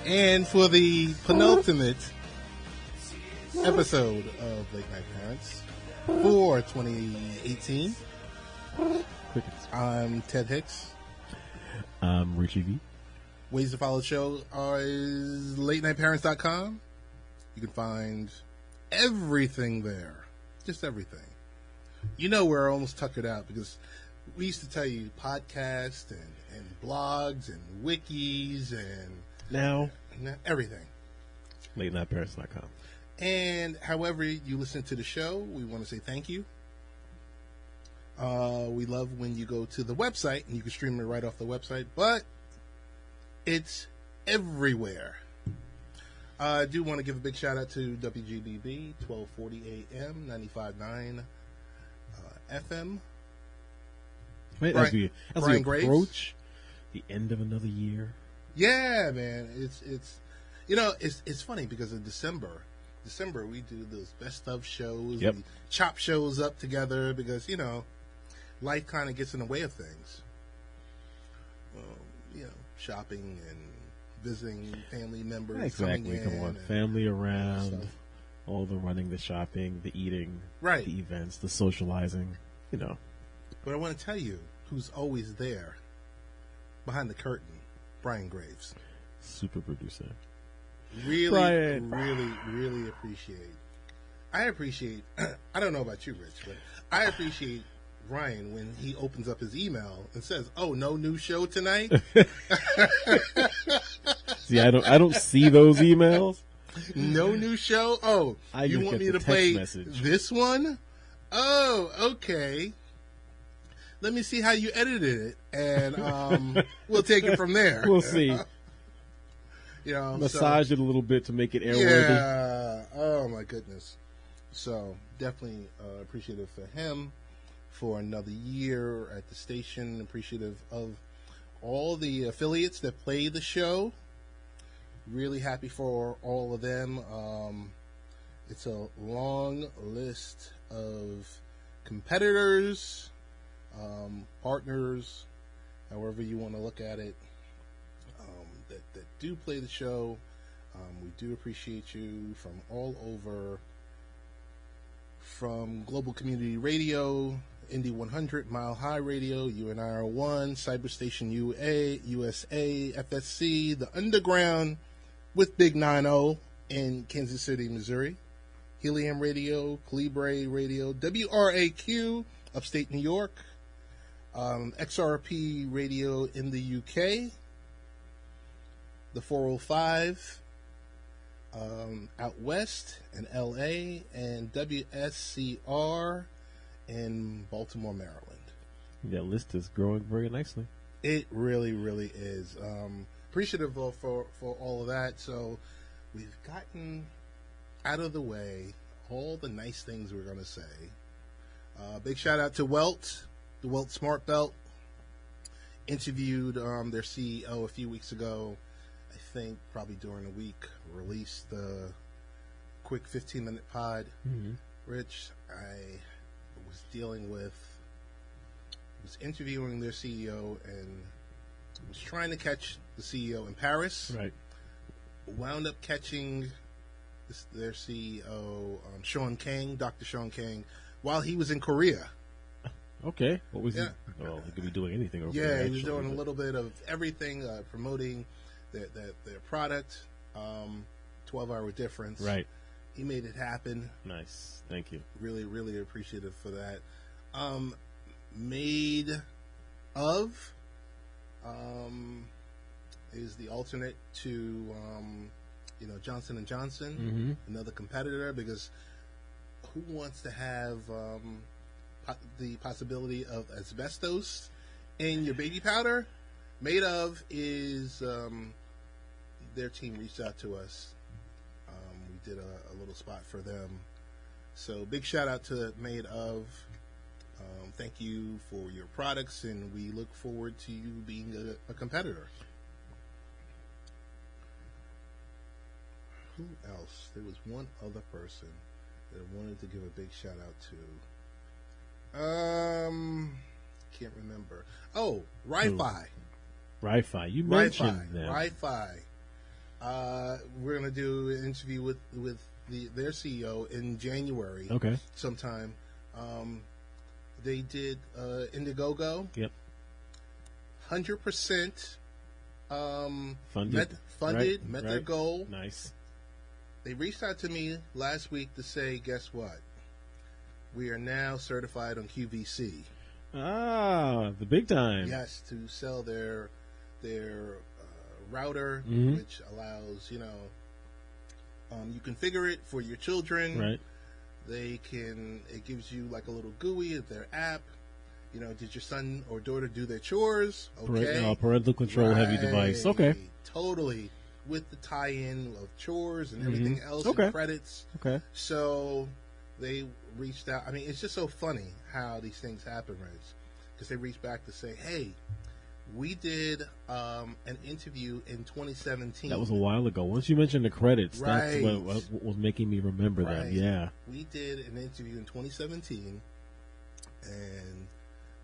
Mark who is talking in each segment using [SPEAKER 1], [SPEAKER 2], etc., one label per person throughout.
[SPEAKER 1] And for the penultimate episode of Late Night Parents for 2018, I'm Ted Hicks.
[SPEAKER 2] I'm Richie V.
[SPEAKER 1] Ways to follow the show is latenightparents.com. You can find everything there. Just everything. You know we're almost tuckered out because we used to tell you podcasts and blogs and wikis and
[SPEAKER 2] Now
[SPEAKER 1] everything.
[SPEAKER 2] latenightparents.com.
[SPEAKER 1] And however you listen to the show, we want to say thank you. We love when you go to the website and you can stream it right off the website, but it's everywhere. I do want to give a big shout out to WGBB 1240 AM 95.9 FM.
[SPEAKER 2] Right, as we approach the end of another year.
[SPEAKER 1] Yeah, man, it's funny because in December we do those best of shows.
[SPEAKER 2] Yep.
[SPEAKER 1] We chop shows up together because life kind of gets in the way of things. Shopping and visiting family members.
[SPEAKER 2] Exactly. Come on, family around, all the running, the shopping, the eating,
[SPEAKER 1] right?
[SPEAKER 2] The events, the socializing.
[SPEAKER 1] But I want to tell you who's always there behind the curtain. Brian Graves,
[SPEAKER 2] super producer.
[SPEAKER 1] Really appreciate. I don't know about you, Rich, but I appreciate Ryan when he opens up his email and says, "Oh, no new show tonight."
[SPEAKER 2] See, I don't see those emails.
[SPEAKER 1] No new show. Oh, you want me to play this one? Oh, okay. Let me see how you edited it, and we'll take it from there.
[SPEAKER 2] We'll see. Massage it a little bit to make it airworthy.
[SPEAKER 1] Yeah. Oh my goodness. So definitely appreciative for him for another year at the station. Appreciative of all the affiliates that play the show. Really happy for all of them. It's a long list of competitors. Partners, however you want to look at it, that do play the show. We do appreciate you from all over, from Global Community Radio, Indy 100, Mile High Radio, UNIR1, Cyberstation USA, FSC, The Underground with Big 90 in Kansas City, Missouri, Helium Radio, Calibre Radio, WRAQ, Upstate New York, XRP Radio in the UK, the 405 out west in LA, and WSCR in Baltimore, Maryland.
[SPEAKER 2] That list is growing very nicely.
[SPEAKER 1] It really, really is. Appreciative for all of that. So we've gotten out of the way all the nice things we're going to say. Big shout out to Welt. The Welt Smart Belt. Interviewed their CEO a few weeks ago. I think probably during the week. Released the quick 15-minute pod.
[SPEAKER 2] Mm-hmm.
[SPEAKER 1] Rich, I was interviewing their CEO and was trying to catch the CEO in Paris.
[SPEAKER 2] Right.
[SPEAKER 1] Wound up catching their CEO, Dr. Sean Kang, while he was in Korea.
[SPEAKER 2] Okay. What was he? Well, he could be doing anything over there.
[SPEAKER 1] Yeah, he was doing a little bit of everything, promoting their product. 12-hour difference.
[SPEAKER 2] Right.
[SPEAKER 1] He made it happen.
[SPEAKER 2] Nice. Thank you.
[SPEAKER 1] Really, really appreciative for that. Made of is the alternate to Johnson & Johnson,
[SPEAKER 2] mm-hmm.
[SPEAKER 1] another competitor, because who wants to have the possibility of asbestos in your baby powder? Made of is their team reached out to us. We did a little spot for them. So big shout out to Made of. Thank you for your products, and we look forward to you being a competitor. Who else? There was one other person that I wanted to give a big shout out to. Can't remember. Oh, Ri-Fi.
[SPEAKER 2] Ri-Fi. You mentioned them.
[SPEAKER 1] Ri-Fi. We're gonna do an interview with their CEO in January.
[SPEAKER 2] Okay.
[SPEAKER 1] Sometime. They did Indiegogo.
[SPEAKER 2] Yep.
[SPEAKER 1] 100%
[SPEAKER 2] funded.
[SPEAKER 1] Met their goal.
[SPEAKER 2] Nice.
[SPEAKER 1] They reached out to me last week to say, guess what? We are now certified on QVC.
[SPEAKER 2] Ah, the big time.
[SPEAKER 1] Yes, to sell their router, which allows, you configure it for your children.
[SPEAKER 2] Right.
[SPEAKER 1] It gives you like a little GUI of their app. Did your son or daughter do their chores? Okay.
[SPEAKER 2] Parental control heavy device. Okay.
[SPEAKER 1] Totally. With the tie-in of chores and everything else and credits.
[SPEAKER 2] Okay.
[SPEAKER 1] So they reached out. I mean, it's just so funny how these things happen, right? Because they reached back to say, hey, we did an interview in 2017.
[SPEAKER 2] That was a while ago. Once you mentioned the credits, that's what was making me remember that. Yeah.
[SPEAKER 1] We did an interview in 2017, and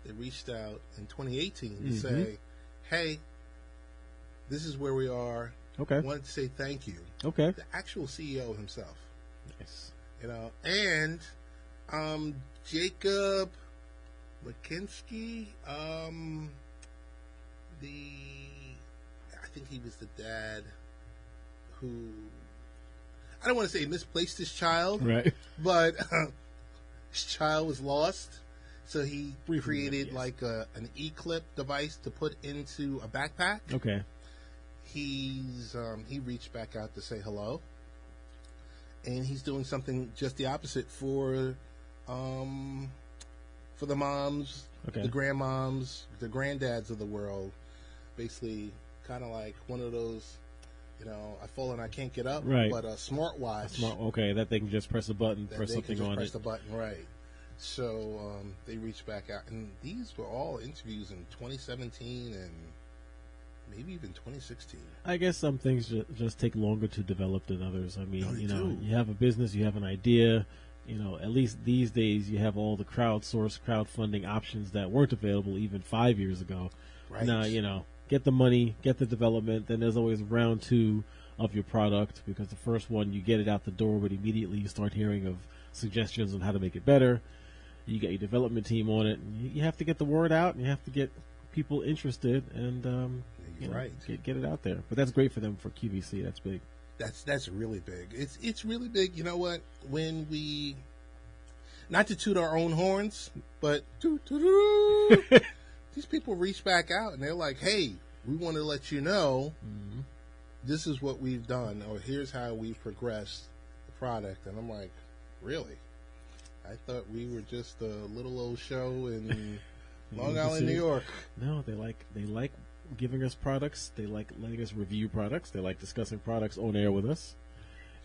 [SPEAKER 1] they reached out in 2018 to say, hey, this is where we are.
[SPEAKER 2] Okay.
[SPEAKER 1] I wanted to say thank you.
[SPEAKER 2] Okay.
[SPEAKER 1] The actual CEO himself.
[SPEAKER 2] Nice.
[SPEAKER 1] And Jacob McKinsky, I think he was the dad who, I don't want to say misplaced his child,
[SPEAKER 2] right?
[SPEAKER 1] But his child was lost, so he created like an e-clip device to put into a backpack.
[SPEAKER 2] Okay.
[SPEAKER 1] He reached back out to say hello, and he's doing something just the opposite for the moms, the grandmoms, the granddads of the world. Basically, kind of like one of those, I fall and I can't get up,
[SPEAKER 2] right?
[SPEAKER 1] But a smartwatch.
[SPEAKER 2] That they can just press a button, press something on it.
[SPEAKER 1] Press the button, right? So they reached back out, and these were all interviews in 2017 and maybe even 2016.
[SPEAKER 2] I guess some things just take longer to develop than others. I mean, you have a business, you have an idea. At least these days you have all the crowdfunding options that weren't available even 5 years ago.
[SPEAKER 1] Right.
[SPEAKER 2] Now, get the money, get the development, then there's always round two of your product, because the first one, you get it out the door, but immediately you start hearing of suggestions on how to make it better. You get your development team on it, and you have to get the word out, and you have to get people interested, and get it out there. But that's great for them, for QVC. That's big.
[SPEAKER 1] That's really big. It's really big. You know what? When we, not to toot our own horns, but these people reach back out and they're like, "Hey, we want to let you know this is what we've done, or here's how we've progressed the product." And I'm like, "Really? I thought we were just a little old show in Long Island, New York."
[SPEAKER 2] No, they like giving us products. They like letting us review products. They like discussing products on air with us.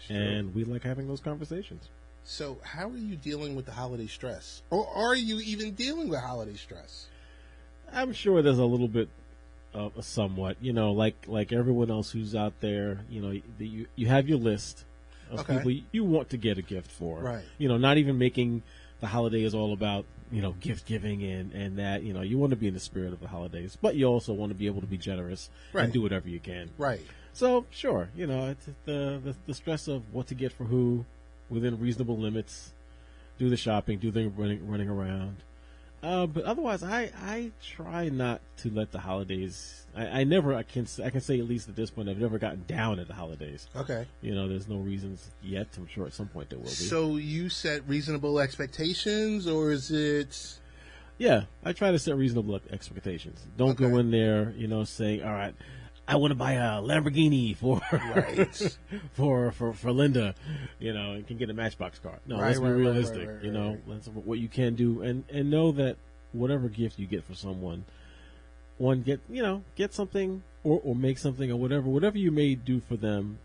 [SPEAKER 2] Sure. And we like having those conversations.
[SPEAKER 1] So how are you dealing with the holiday stress? Or are you even dealing with holiday stress?
[SPEAKER 2] I'm sure there's a little bit of a somewhat, like everyone else who's out there, you have your list of people you want to get a gift for.
[SPEAKER 1] Right.
[SPEAKER 2] Not even making the holiday is all about, gift giving and that, you want to be in the spirit of the holidays, but you also want to be able to be generous and do whatever you can.
[SPEAKER 1] Right.
[SPEAKER 2] So, sure, it's the stress of what to get for who within reasonable limits, do the shopping, do the running around. But otherwise, I try not to let the holidays, I can say at least at this point, I've never gotten down at the holidays.
[SPEAKER 1] Okay.
[SPEAKER 2] There's no reasons yet. I'm sure at some point there will be.
[SPEAKER 1] So you set reasonable expectations, or is it?
[SPEAKER 2] Yeah, I try to set reasonable expectations. Don't go in there, saying, all right, I want to buy a Lamborghini for Linda, and can get a Matchbox car. No, let's be realistic. That's what you can do, and know that whatever gift you get for someone, get something or make something or whatever you may do for them.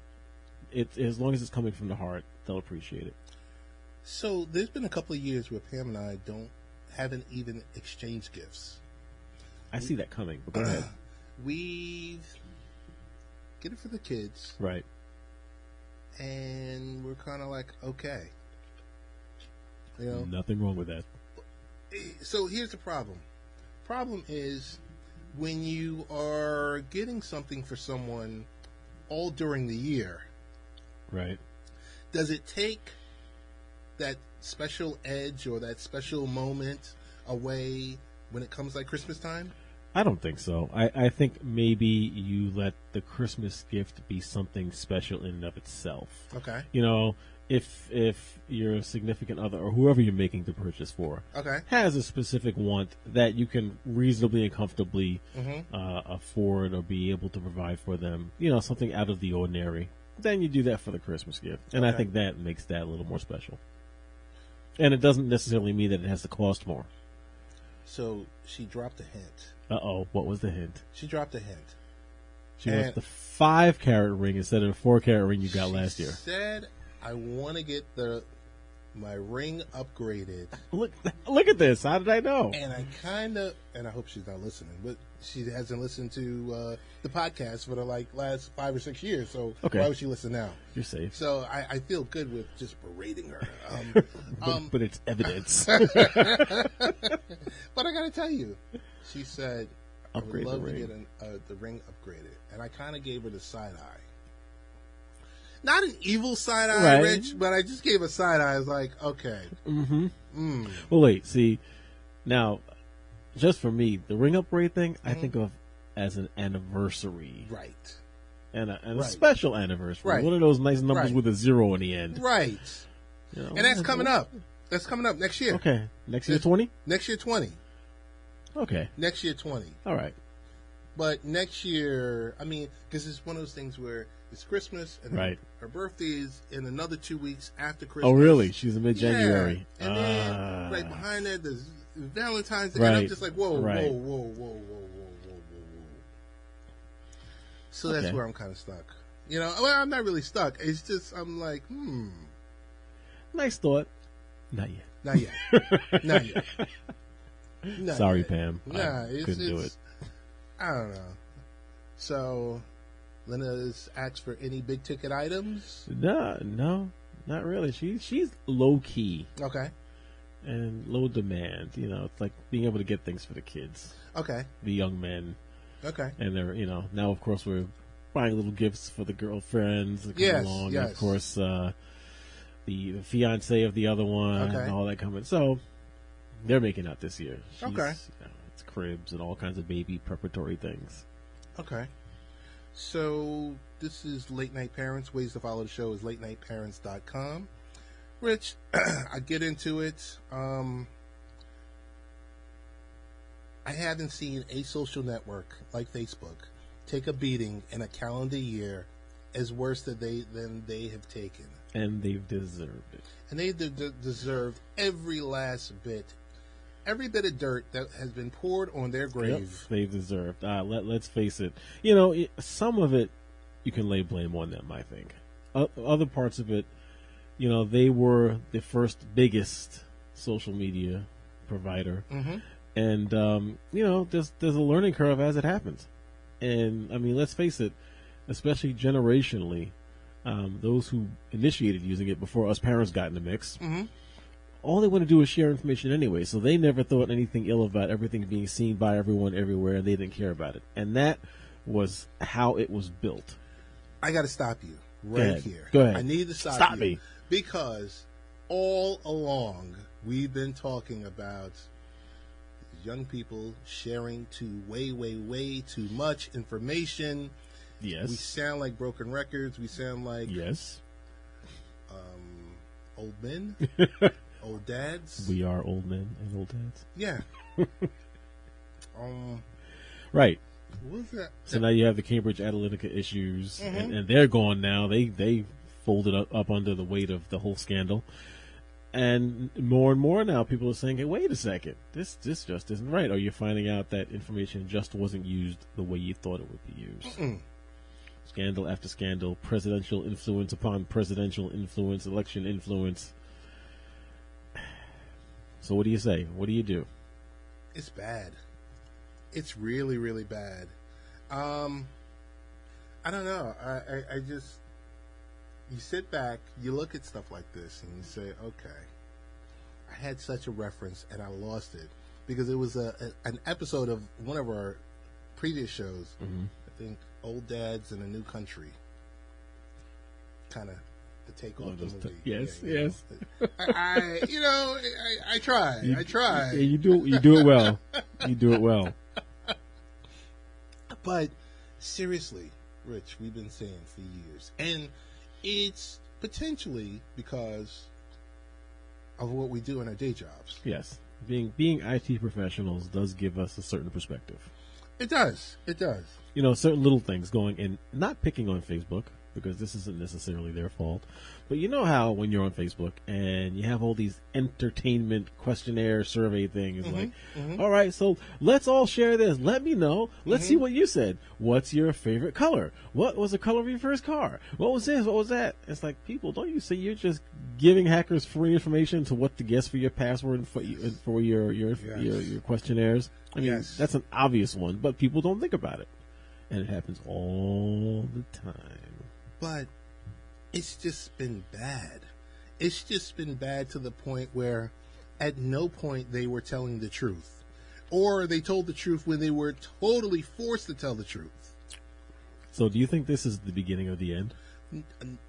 [SPEAKER 2] As long as it's coming from the heart, they'll appreciate it.
[SPEAKER 1] So there's been a couple of years where Pam and I haven't even exchanged gifts.
[SPEAKER 2] I see that coming, but go ahead.
[SPEAKER 1] We get it for the kids.
[SPEAKER 2] Right.
[SPEAKER 1] And we're kind of like, okay. You know,
[SPEAKER 2] nothing wrong with that.
[SPEAKER 1] so here's the problem. Problem is when you are getting something for someone all during the year,
[SPEAKER 2] Right.
[SPEAKER 1] does it take that special edge or that special moment away when it comes like Christmas time?
[SPEAKER 2] I don't think so. I think maybe you let the Christmas gift be something special in and of itself.
[SPEAKER 1] Okay.
[SPEAKER 2] You know, if your significant other or whoever you're making the purchase for
[SPEAKER 1] Okay.
[SPEAKER 2] has a specific want that you can reasonably and comfortably afford or be able to provide for them, you know, something out of the ordinary, then you do that for the Christmas gift. And I
[SPEAKER 1] Okay.
[SPEAKER 2] think that makes that a little more special. And it doesn't necessarily mean that it has to cost more.
[SPEAKER 1] So she dropped a hint.
[SPEAKER 2] Uh-oh, what was the hint?
[SPEAKER 1] She dropped a hint.
[SPEAKER 2] She
[SPEAKER 1] And-
[SPEAKER 2] wants the 5-carat ring instead of the 4-carat ring you got last year.
[SPEAKER 1] She said, I want to get my ring upgraded.
[SPEAKER 2] Look at this. How did I know?
[SPEAKER 1] And I kind of, and I hope she's not listening, but she hasn't listened to the podcast for the last 5 or 6 years. So
[SPEAKER 2] Okay.
[SPEAKER 1] why would she listen now?
[SPEAKER 2] You're safe.
[SPEAKER 1] So I feel good with just berating her.
[SPEAKER 2] But it's evidence.
[SPEAKER 1] But I got to tell you, she said, I would
[SPEAKER 2] Upgrade the
[SPEAKER 1] love to
[SPEAKER 2] ring.
[SPEAKER 1] get the ring upgraded. And I kind of gave her the side eye. Not an evil side eye,
[SPEAKER 2] Right.
[SPEAKER 1] Rich, but I just gave a side eye. I was like, okay.
[SPEAKER 2] Mm-hmm. Well, wait. See, now, just for me, the ring upgrade thing, I think of as an anniversary.
[SPEAKER 1] Right.
[SPEAKER 2] And a
[SPEAKER 1] Right.
[SPEAKER 2] special anniversary.
[SPEAKER 1] Right.
[SPEAKER 2] One of those nice numbers
[SPEAKER 1] Right.
[SPEAKER 2] with a 0 in the end.
[SPEAKER 1] Right.
[SPEAKER 2] You know?
[SPEAKER 1] And that's coming up. That's coming up next year.
[SPEAKER 2] Okay. Next year, 20?
[SPEAKER 1] Next year, 20.
[SPEAKER 2] Okay.
[SPEAKER 1] Next year, 20.
[SPEAKER 2] All right.
[SPEAKER 1] But next year, I mean, because it's one of those things where it's Christmas and
[SPEAKER 2] Right.
[SPEAKER 1] her birthday is in another 2 weeks after Christmas.
[SPEAKER 2] Oh, really? She's in mid-January.
[SPEAKER 1] Yeah. And then, right behind that, there's Valentine's Day. And
[SPEAKER 2] Right.
[SPEAKER 1] I'm just like, whoa,
[SPEAKER 2] Right.
[SPEAKER 1] whoa, whoa, whoa, whoa, whoa, whoa, whoa. So that's
[SPEAKER 2] Okay.
[SPEAKER 1] where I'm kind of stuck. You know, well, I'm not really stuck. It's just, I'm like,
[SPEAKER 2] Nice thought. Not yet.
[SPEAKER 1] not yet. Not yet. Not
[SPEAKER 2] Sorry,
[SPEAKER 1] yet.
[SPEAKER 2] Pam.
[SPEAKER 1] Nah,
[SPEAKER 2] I
[SPEAKER 1] it's,
[SPEAKER 2] couldn't do it.
[SPEAKER 1] I don't know. So, Lena's asked for any big ticket items.
[SPEAKER 2] No, not really. She's low key
[SPEAKER 1] Okay.
[SPEAKER 2] and low demand. You know, it's like being able to get things for the kids,
[SPEAKER 1] Okay.
[SPEAKER 2] the young men,
[SPEAKER 1] Okay.
[SPEAKER 2] and they're now of course we're buying little gifts for the girlfriends that come
[SPEAKER 1] Yes,
[SPEAKER 2] along,
[SPEAKER 1] yes.
[SPEAKER 2] and of course the fiance of the other one
[SPEAKER 1] Okay.
[SPEAKER 2] and all that coming. So they're making out this year.
[SPEAKER 1] Okay.
[SPEAKER 2] You know, it's cribs and all kinds of baby preparatory things.
[SPEAKER 1] Okay. So, this is Late Night Parents. Ways to follow the show is latenightparents.com. Rich, I get into it. I haven't seen a social network like Facebook take a beating in a calendar year as worse than they have taken.
[SPEAKER 2] And they've deserved it.
[SPEAKER 1] And they deserve every last bit. Every bit of dirt that has been poured on their grave.
[SPEAKER 2] Yep, they've deserved. Let's face it. You know, some of it you can lay blame on them, I think. Other parts of it, you know, they were the first biggest social media provider.
[SPEAKER 1] Mm-hmm.
[SPEAKER 2] And, you know, there's a learning curve as it happens. And, I mean, let's face it, especially generationally, those who initiated using it before us parents got in the mix, all they want to do is share information anyway. So they never thought anything ill about everything being seen by everyone everywhere, and they didn't care about it. And that was how it was built.
[SPEAKER 1] I got to stop you
[SPEAKER 2] Go
[SPEAKER 1] right
[SPEAKER 2] ahead.
[SPEAKER 1] here.
[SPEAKER 2] Go ahead.
[SPEAKER 1] I need to stop you
[SPEAKER 2] me.
[SPEAKER 1] because all along we've been talking about young people sharing way too much information.
[SPEAKER 2] Yes.
[SPEAKER 1] We sound like broken records. We sound like
[SPEAKER 2] Yes.
[SPEAKER 1] old men, old dads.
[SPEAKER 2] We are old men and old dads.
[SPEAKER 1] Yeah.
[SPEAKER 2] Right.
[SPEAKER 1] What was that?
[SPEAKER 2] So now you have the Cambridge Analytica issues, and they're gone now. They folded up under the weight of the whole scandal. And more now people are saying, hey, wait a second, this just isn't right. Or you're finding out that information just wasn't used the way you thought it would be used. Scandal after scandal, presidential influence upon presidential influence, election influence. So what do you say? What do you do?
[SPEAKER 1] It's bad. It's really, really bad. I don't know. I just, you sit back, you look at stuff like this, and you say, okay, I had such a reference and I lost it because it was an episode of one of our previous shows.
[SPEAKER 2] Mm-hmm.
[SPEAKER 1] I think Old Dads in a New Country. Kind of the take off the movie.
[SPEAKER 2] Yes,
[SPEAKER 1] yeah,
[SPEAKER 2] yes.
[SPEAKER 1] I try. I try.
[SPEAKER 2] Yeah, you do it well. You do it well.
[SPEAKER 1] But seriously, Rich, we've been saying for years, and it's potentially because of what we do in our day jobs.
[SPEAKER 2] Yes, being IT professionals does give us a certain perspective.
[SPEAKER 1] It does. It does.
[SPEAKER 2] Certain little things going, and not picking on Facebook, because this isn't necessarily their fault. But you know how when you're on Facebook and you have all these entertainment questionnaire survey things, all right, so let's all share this. Let me know. Let's see what you said. What's your favorite color? What was the color of your first car? What was this? What was that? It's like, people, don't you see you're just giving hackers free information to what to guess for your password and for your questionnaires? I mean, that's an obvious one, but people don't think about it. And it happens all the time.
[SPEAKER 1] But it's just been bad. It's just been bad to the point where at no point they were telling the truth. Or they told the truth when they were totally forced to tell the truth.
[SPEAKER 2] So do you think this is the beginning of the end?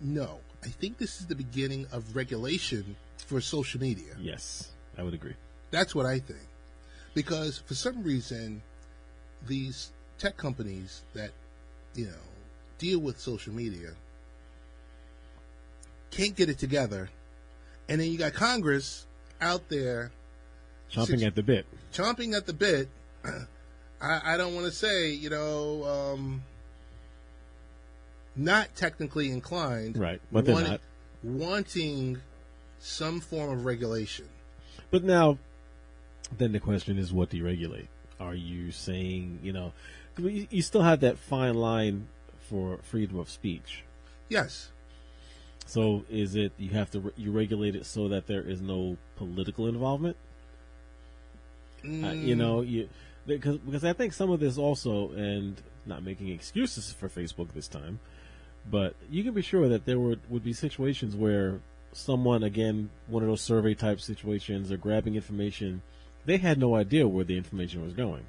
[SPEAKER 1] No. I think this is the beginning of regulation for social media.
[SPEAKER 2] Yes, I would agree.
[SPEAKER 1] That's what I think. Because for some reason, these tech companies that, deal with social media can't get it together, and then you got Congress out there
[SPEAKER 2] chomping at the bit.
[SPEAKER 1] Chomping at the bit. I don't want to say, not technically inclined,
[SPEAKER 2] right? But they're not
[SPEAKER 1] wanting some form of regulation.
[SPEAKER 2] But now, then the question is, what do you regulate? Are you saying, you still have that fine line for freedom of speech?
[SPEAKER 1] Yes.
[SPEAKER 2] So is it you regulate it so that there is no political involvement? Because I think some of this also, and not making excuses for Facebook this time, but you can be sure that there would be situations where someone, again, one of those survey type situations, or grabbing information, they had no idea where the information was going.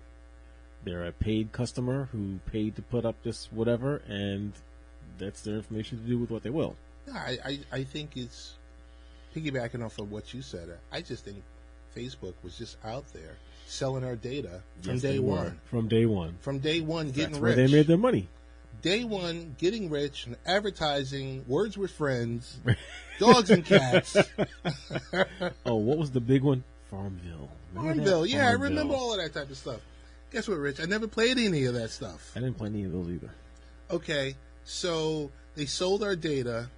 [SPEAKER 2] They're a paid customer who paid to put up this whatever, and that's their information to do with what they will.
[SPEAKER 1] I think it's piggybacking off of what you said. I just think Facebook was just out there selling our data from day one.
[SPEAKER 2] From day one.
[SPEAKER 1] From day one, getting
[SPEAKER 2] that's
[SPEAKER 1] rich.
[SPEAKER 2] Where they made their money.
[SPEAKER 1] Day one, getting rich and advertising, words with friends, dogs and cats.
[SPEAKER 2] Oh, what was the big one? Farmville.
[SPEAKER 1] Farmville, yeah, Farmville. I remember all of that type of stuff. Guess what, Rich? I never played any of that stuff.
[SPEAKER 2] I didn't play any of those either.
[SPEAKER 1] Okay, so they sold our data.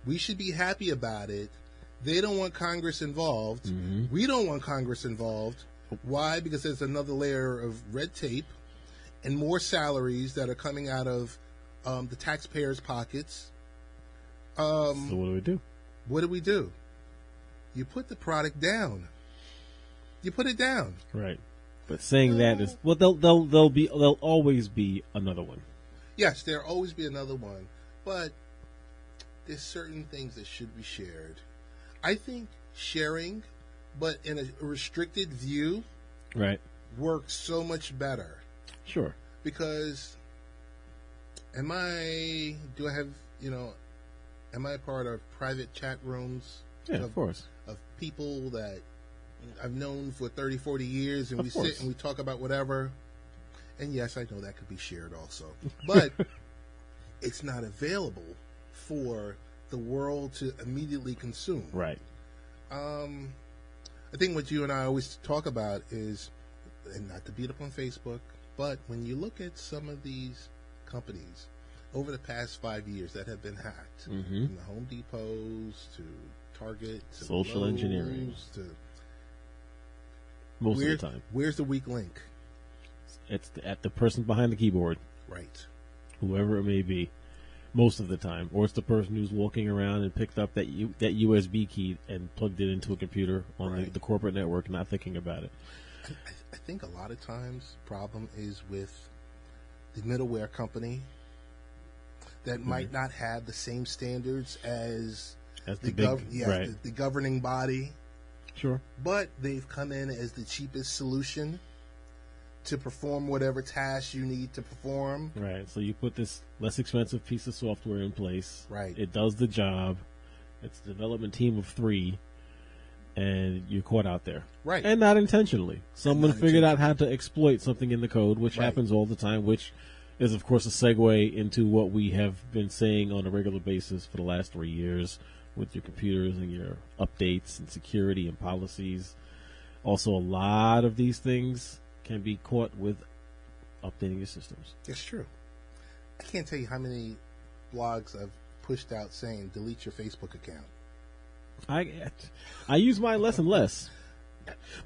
[SPEAKER 1] We should be happy about it. They don't want Congress involved. Mm-hmm. We don't want Congress involved. Why? Because there's another layer of red tape and more salaries that are coming out of the taxpayers' pockets.
[SPEAKER 2] So what do we do?
[SPEAKER 1] What do we do? You put the product down. You put it down.
[SPEAKER 2] Right. But saying that is, well, there'll always be another one.
[SPEAKER 1] Yes, there'll always be another one. But there's certain things that should be shared. I think sharing, but in a restricted view,
[SPEAKER 2] right,
[SPEAKER 1] works so much better.
[SPEAKER 2] Sure.
[SPEAKER 1] Because am I part of private chat rooms?
[SPEAKER 2] Yeah, of course.
[SPEAKER 1] Of people that I've known for 30, 40 years, and
[SPEAKER 2] of
[SPEAKER 1] we
[SPEAKER 2] course.
[SPEAKER 1] sit and we talk about whatever. And yes, I know that could be shared also. But it's not available for the world to immediately consume.
[SPEAKER 2] Right.
[SPEAKER 1] I think what you and I always talk about is, and not to beat up on Facebook, but when you look at some of these companies over the past 5 years that have been hacked,
[SPEAKER 2] mm-hmm.
[SPEAKER 1] from the Home Depots to Target to
[SPEAKER 2] social
[SPEAKER 1] Lowe's
[SPEAKER 2] engineering
[SPEAKER 1] to
[SPEAKER 2] most of the time.
[SPEAKER 1] Where's the weak link?
[SPEAKER 2] It's at the person behind the keyboard.
[SPEAKER 1] Right.
[SPEAKER 2] Whoever it may be. Most of the time. Or it's the person who's walking around and picked up that USB key and plugged it into a computer on
[SPEAKER 1] right.
[SPEAKER 2] the corporate network, not thinking about it.
[SPEAKER 1] I think a lot of times the problem is with the middleware company that mm-hmm. might not have the same standards as
[SPEAKER 2] the big, right.
[SPEAKER 1] the governing body.
[SPEAKER 2] Sure.
[SPEAKER 1] But they've come in as the cheapest solution to perform whatever tasks you need to perform.
[SPEAKER 2] Right. So you put this less expensive piece of software in place.
[SPEAKER 1] Right.
[SPEAKER 2] It does the job. It's a development team of 3, and you're caught out there.
[SPEAKER 1] Right.
[SPEAKER 2] And not intentionally. Someone
[SPEAKER 1] not
[SPEAKER 2] figured out how to exploit something in the code, which happens all the time, which is, of course, a segue into what we have been saying on a regular basis for the last 3 years with your computers and your updates and security and policies. Also, a lot of these things can be caught with updating your systems.
[SPEAKER 1] It's true. I can't tell you how many blogs I've pushed out saying delete your Facebook account.
[SPEAKER 2] I use mine less and less.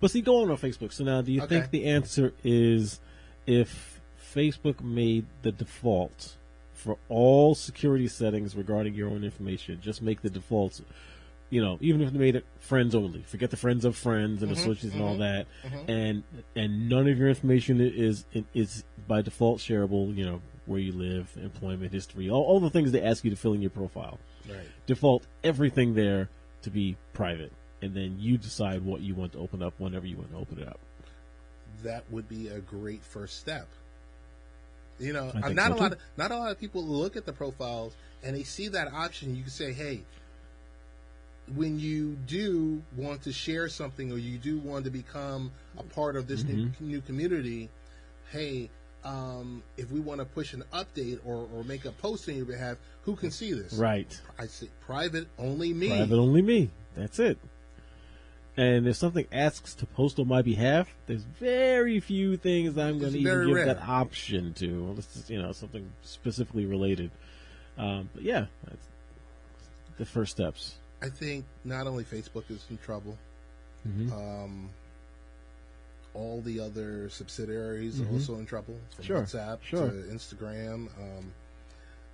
[SPEAKER 2] But see, go on Facebook. So now, do you think the answer is if Facebook made the default for all security settings regarding your own information, just make the defaults, even if they made it friends only, forget the friends of friends and associates and all that, and none of your information is by default shareable, where you live, employment history, all the things they ask you to fill in your profile.
[SPEAKER 1] Right.
[SPEAKER 2] Default everything there to be private, and then you decide what you want to open up whenever you want to open it up.
[SPEAKER 1] That would be a great first step.
[SPEAKER 2] Not
[SPEAKER 1] a lot of people look at the profiles and they see that option. You can say, hey, when you do want to share something or you do want to become a part of this new community, hey, if we want to push an update or make a post on your behalf, who can see this?
[SPEAKER 2] Right.
[SPEAKER 1] I say private only me.
[SPEAKER 2] Private only me. That's it. And if something asks to post on my behalf, there's very few things I'm going to even give that option to. Unless it's, something specifically related. But yeah, that's the first steps.
[SPEAKER 1] I think not only Facebook is in trouble. All the other subsidiaries are also in trouble, from WhatsApp to Instagram.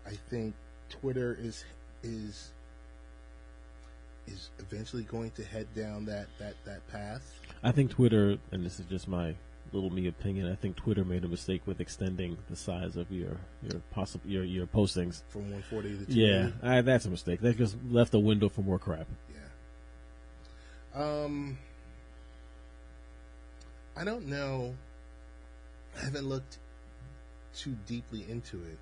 [SPEAKER 1] I think Twitter is eventually going to head down that path.
[SPEAKER 2] I think Twitter, and this is just my little me opinion, I think Twitter made a mistake with extending the size of your postings
[SPEAKER 1] from 140 to 280.
[SPEAKER 2] Yeah, that's a mistake. That just left a window for more crap.
[SPEAKER 1] Yeah. I don't know. I haven't looked too deeply into it,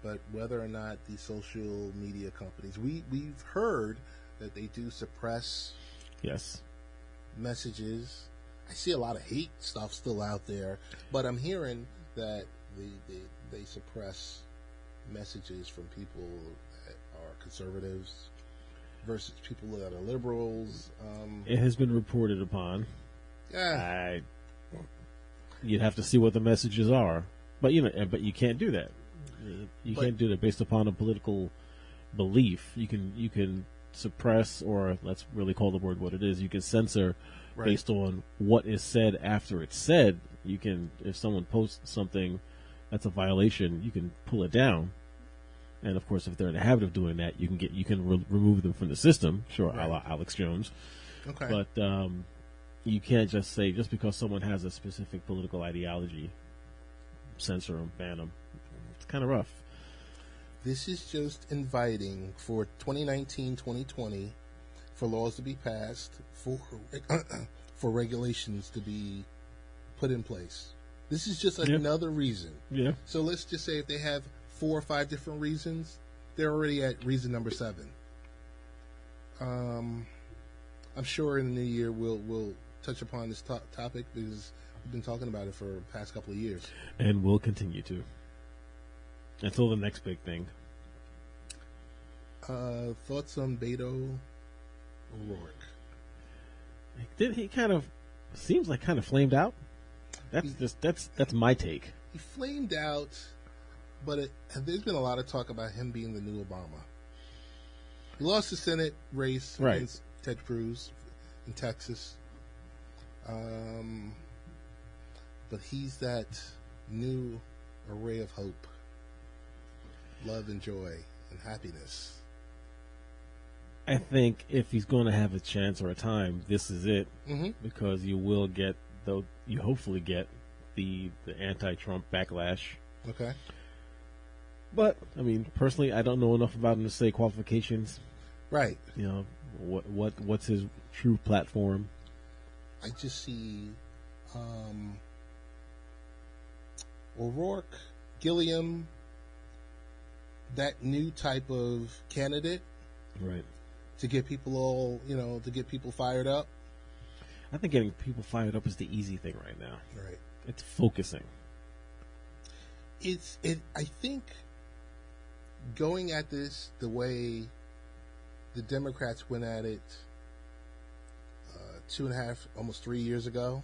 [SPEAKER 1] but whether or not the social media companies, we've heard that they do suppress messages. I see a lot of hate stuff still out there, but I'm hearing that they suppress messages from people that are conservatives versus people that are liberals.
[SPEAKER 2] It has been reported upon.
[SPEAKER 1] Yeah.
[SPEAKER 2] You'd have to see what the messages are, but you can't do that. You can't do that based upon a political belief. You can suppress, or let's really call the word what it is. You can censor based on what is said after it's said. You can, if someone posts something that's a violation, you can pull it down. And of course, if they're in the habit of doing that, you can remove them from the system. Sure, a la Alex Jones.
[SPEAKER 1] Okay,
[SPEAKER 2] but you can't just say just because someone has a specific political ideology, censor them, ban them. It's kind of rough.
[SPEAKER 1] This is just inviting for 2019-2020 for laws to be passed, for regulations to be put in place. This is just another reason.
[SPEAKER 2] Yeah.
[SPEAKER 1] So let's just say if they have 4 or 5 different reasons, they're already at reason number 7. I'm sure in the new year we'll touch upon this topic because we've been talking about it for the past couple of years.
[SPEAKER 2] And we'll continue to. Until the next big thing.
[SPEAKER 1] Thoughts on Beto O'Rourke?
[SPEAKER 2] Did he seems like flamed out? That's my take.
[SPEAKER 1] He flamed out, but there's been a lot of talk about him being the new Obama. He lost the Senate race against Ted Cruz in Texas. But he's that new array of hope, love and joy and happiness.
[SPEAKER 2] I think if he's going to have a chance or a time, this is it, because you hopefully get the anti-Trump backlash.
[SPEAKER 1] Okay.
[SPEAKER 2] But I mean, personally, I don't know enough about him to say qualifications.
[SPEAKER 1] Right.
[SPEAKER 2] What's his true platform?
[SPEAKER 1] I just see O'Rourke, Gilliam, that new type of candidate,
[SPEAKER 2] right?
[SPEAKER 1] To get people all, to get people fired up.
[SPEAKER 2] I think getting people fired up is the easy thing right now.
[SPEAKER 1] Right.
[SPEAKER 2] It's focusing.
[SPEAKER 1] I think going at this the way the Democrats went at it 2.5, almost 3 years ago,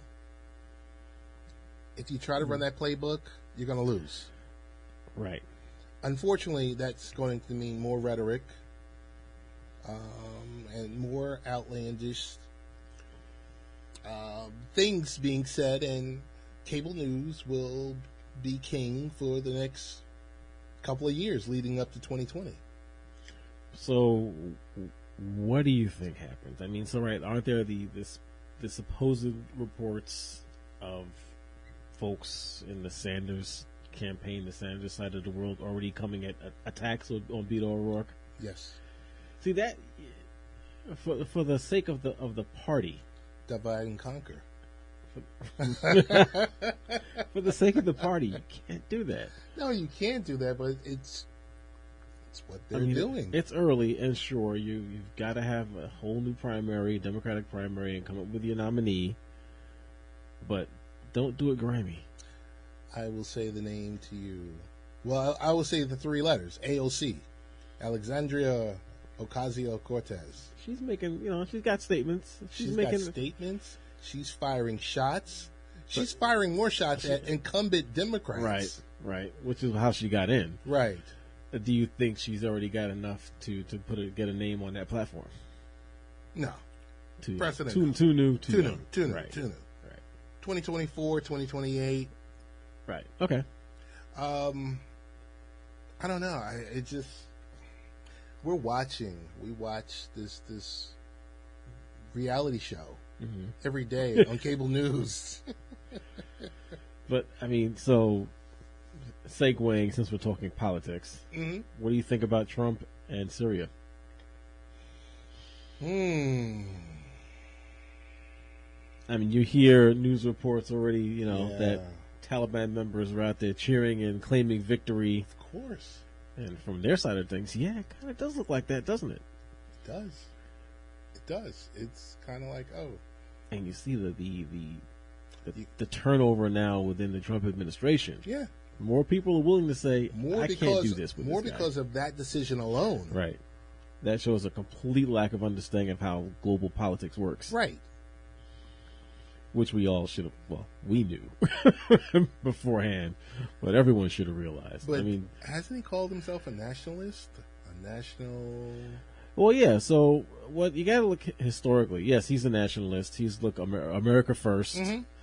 [SPEAKER 1] if you try to run that playbook, you're going to lose.
[SPEAKER 2] Right.
[SPEAKER 1] Unfortunately, that's going to mean more rhetoric and more outlandish things being said, and cable news will be king for the next couple of years leading up to 2020.
[SPEAKER 2] So, what do you think happens? I mean, aren't there the supposed reports of folks in the Sanders campaign, the Sanders side of the world, already coming at attacks on Beto O'Rourke?
[SPEAKER 1] Yes.
[SPEAKER 2] See that for the sake of the party,
[SPEAKER 1] divide and conquer.
[SPEAKER 2] For the sake of the party, you can't do that.
[SPEAKER 1] No, you can't do that, but it's what they're doing.
[SPEAKER 2] It's early, and sure, you've got to have a whole new primary, Democratic primary, and come up with your nominee. But don't do it grimy.
[SPEAKER 1] I will say the name to you. Well, I will say the 3 letters: AOC, Alexandria Ocasio-Cortez.
[SPEAKER 2] She's making, she's got statements.
[SPEAKER 1] She's got statements. She's firing shots. She's firing more shots at incumbent Democrats.
[SPEAKER 2] Right. Which is how she got in.
[SPEAKER 1] Right.
[SPEAKER 2] Do you think she's already got enough to get a name on that platform?
[SPEAKER 1] No.
[SPEAKER 2] Too new.
[SPEAKER 1] Right. 2024, 2028.
[SPEAKER 2] Right. Okay.
[SPEAKER 1] I don't know. We watch this reality show every day on cable news.
[SPEAKER 2] But I mean, so segueing, since we're talking politics, what do you think about Trump and Syria? I mean, you hear news reports already, that Taliban members are out there cheering and claiming victory.
[SPEAKER 1] Of course.
[SPEAKER 2] And from their side of things, yeah, it kind of does look like that, doesn't it?
[SPEAKER 1] It does. It does. It's kind of like, oh.
[SPEAKER 2] And you see the turnover now within the Trump administration.
[SPEAKER 1] Yeah.
[SPEAKER 2] More people are willing to say, I can't do this with
[SPEAKER 1] more
[SPEAKER 2] this guy.
[SPEAKER 1] because of that decision alone.
[SPEAKER 2] Right. That shows a complete lack of understanding of how global politics works.
[SPEAKER 1] Right.
[SPEAKER 2] Which we all should have, we knew beforehand, but everyone should have realized.
[SPEAKER 1] But
[SPEAKER 2] I mean,
[SPEAKER 1] hasn't he called himself a nationalist? A national...
[SPEAKER 2] Well, yeah, so what you got to look historically. Yes, he's a nationalist. He's, America first.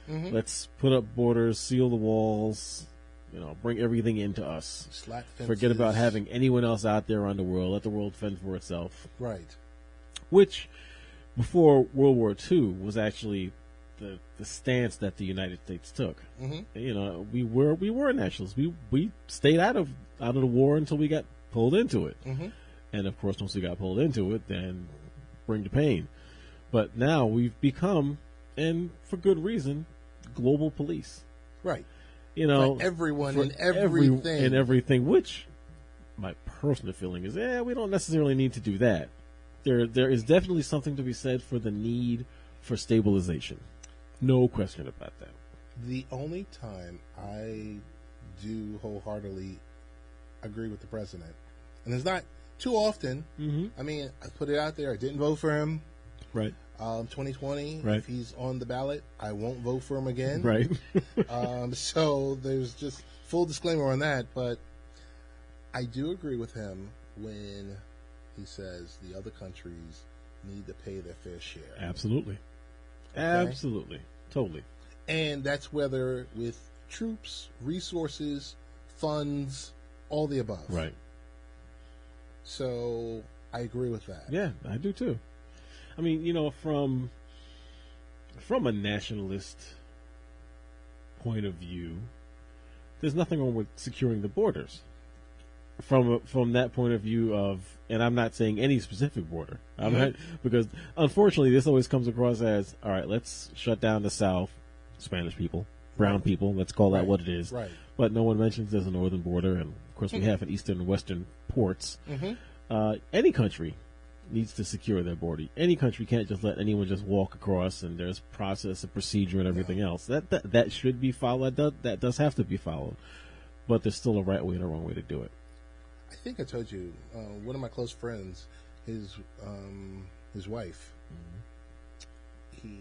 [SPEAKER 2] Let's put up borders, seal the walls, bring everything into us.
[SPEAKER 1] Slap fences.
[SPEAKER 2] Forget about having anyone else out there on the world. Let the world fend for itself.
[SPEAKER 1] Right.
[SPEAKER 2] Which, before World War II, was actually the stance that the United States took. We were nationalists. We stayed out of the war until we got pulled into it. And of course, once we got pulled into it, then bring the pain. But now we've become, and for good reason, global police.
[SPEAKER 1] Right.
[SPEAKER 2] For
[SPEAKER 1] everyone and everything.
[SPEAKER 2] And everything, which my personal feeling is, we don't necessarily need to do that. There is definitely something to be said for the need for stabilization. No question about that.
[SPEAKER 1] The only time I do wholeheartedly agree with the president, and it's not too often. I mean, I put it out there. I didn't vote for him.
[SPEAKER 2] Right.
[SPEAKER 1] 2020.
[SPEAKER 2] Right.
[SPEAKER 1] If he's on the ballot, I won't vote for him again.
[SPEAKER 2] Right.
[SPEAKER 1] So there's just full disclaimer on that. But I do agree with him when he says the other countries need to pay their fair share.
[SPEAKER 2] Absolutely. Okay? Absolutely. Totally.
[SPEAKER 1] And that's whether with troops, resources, funds, all the above.
[SPEAKER 2] Right.
[SPEAKER 1] So I agree with that.
[SPEAKER 2] Yeah, I do too. I mean, from a nationalist point of view, there's nothing wrong with securing the borders. from that point of view of, and I'm not saying any specific border, I'm not, because unfortunately this always comes across as, all right, let's shut down the South, Spanish people, brown people, let's call that what it is.
[SPEAKER 1] Right.
[SPEAKER 2] But no one mentions there's a northern border, and of course we have an eastern and western ports. Any country needs to secure their border. Any country can't just let anyone just walk across, and there's process and procedure and everything else. That should be followed. That does have to be followed. But there's still a right way and a wrong way to do it.
[SPEAKER 1] I think I told you, one of my close friends, his wife, he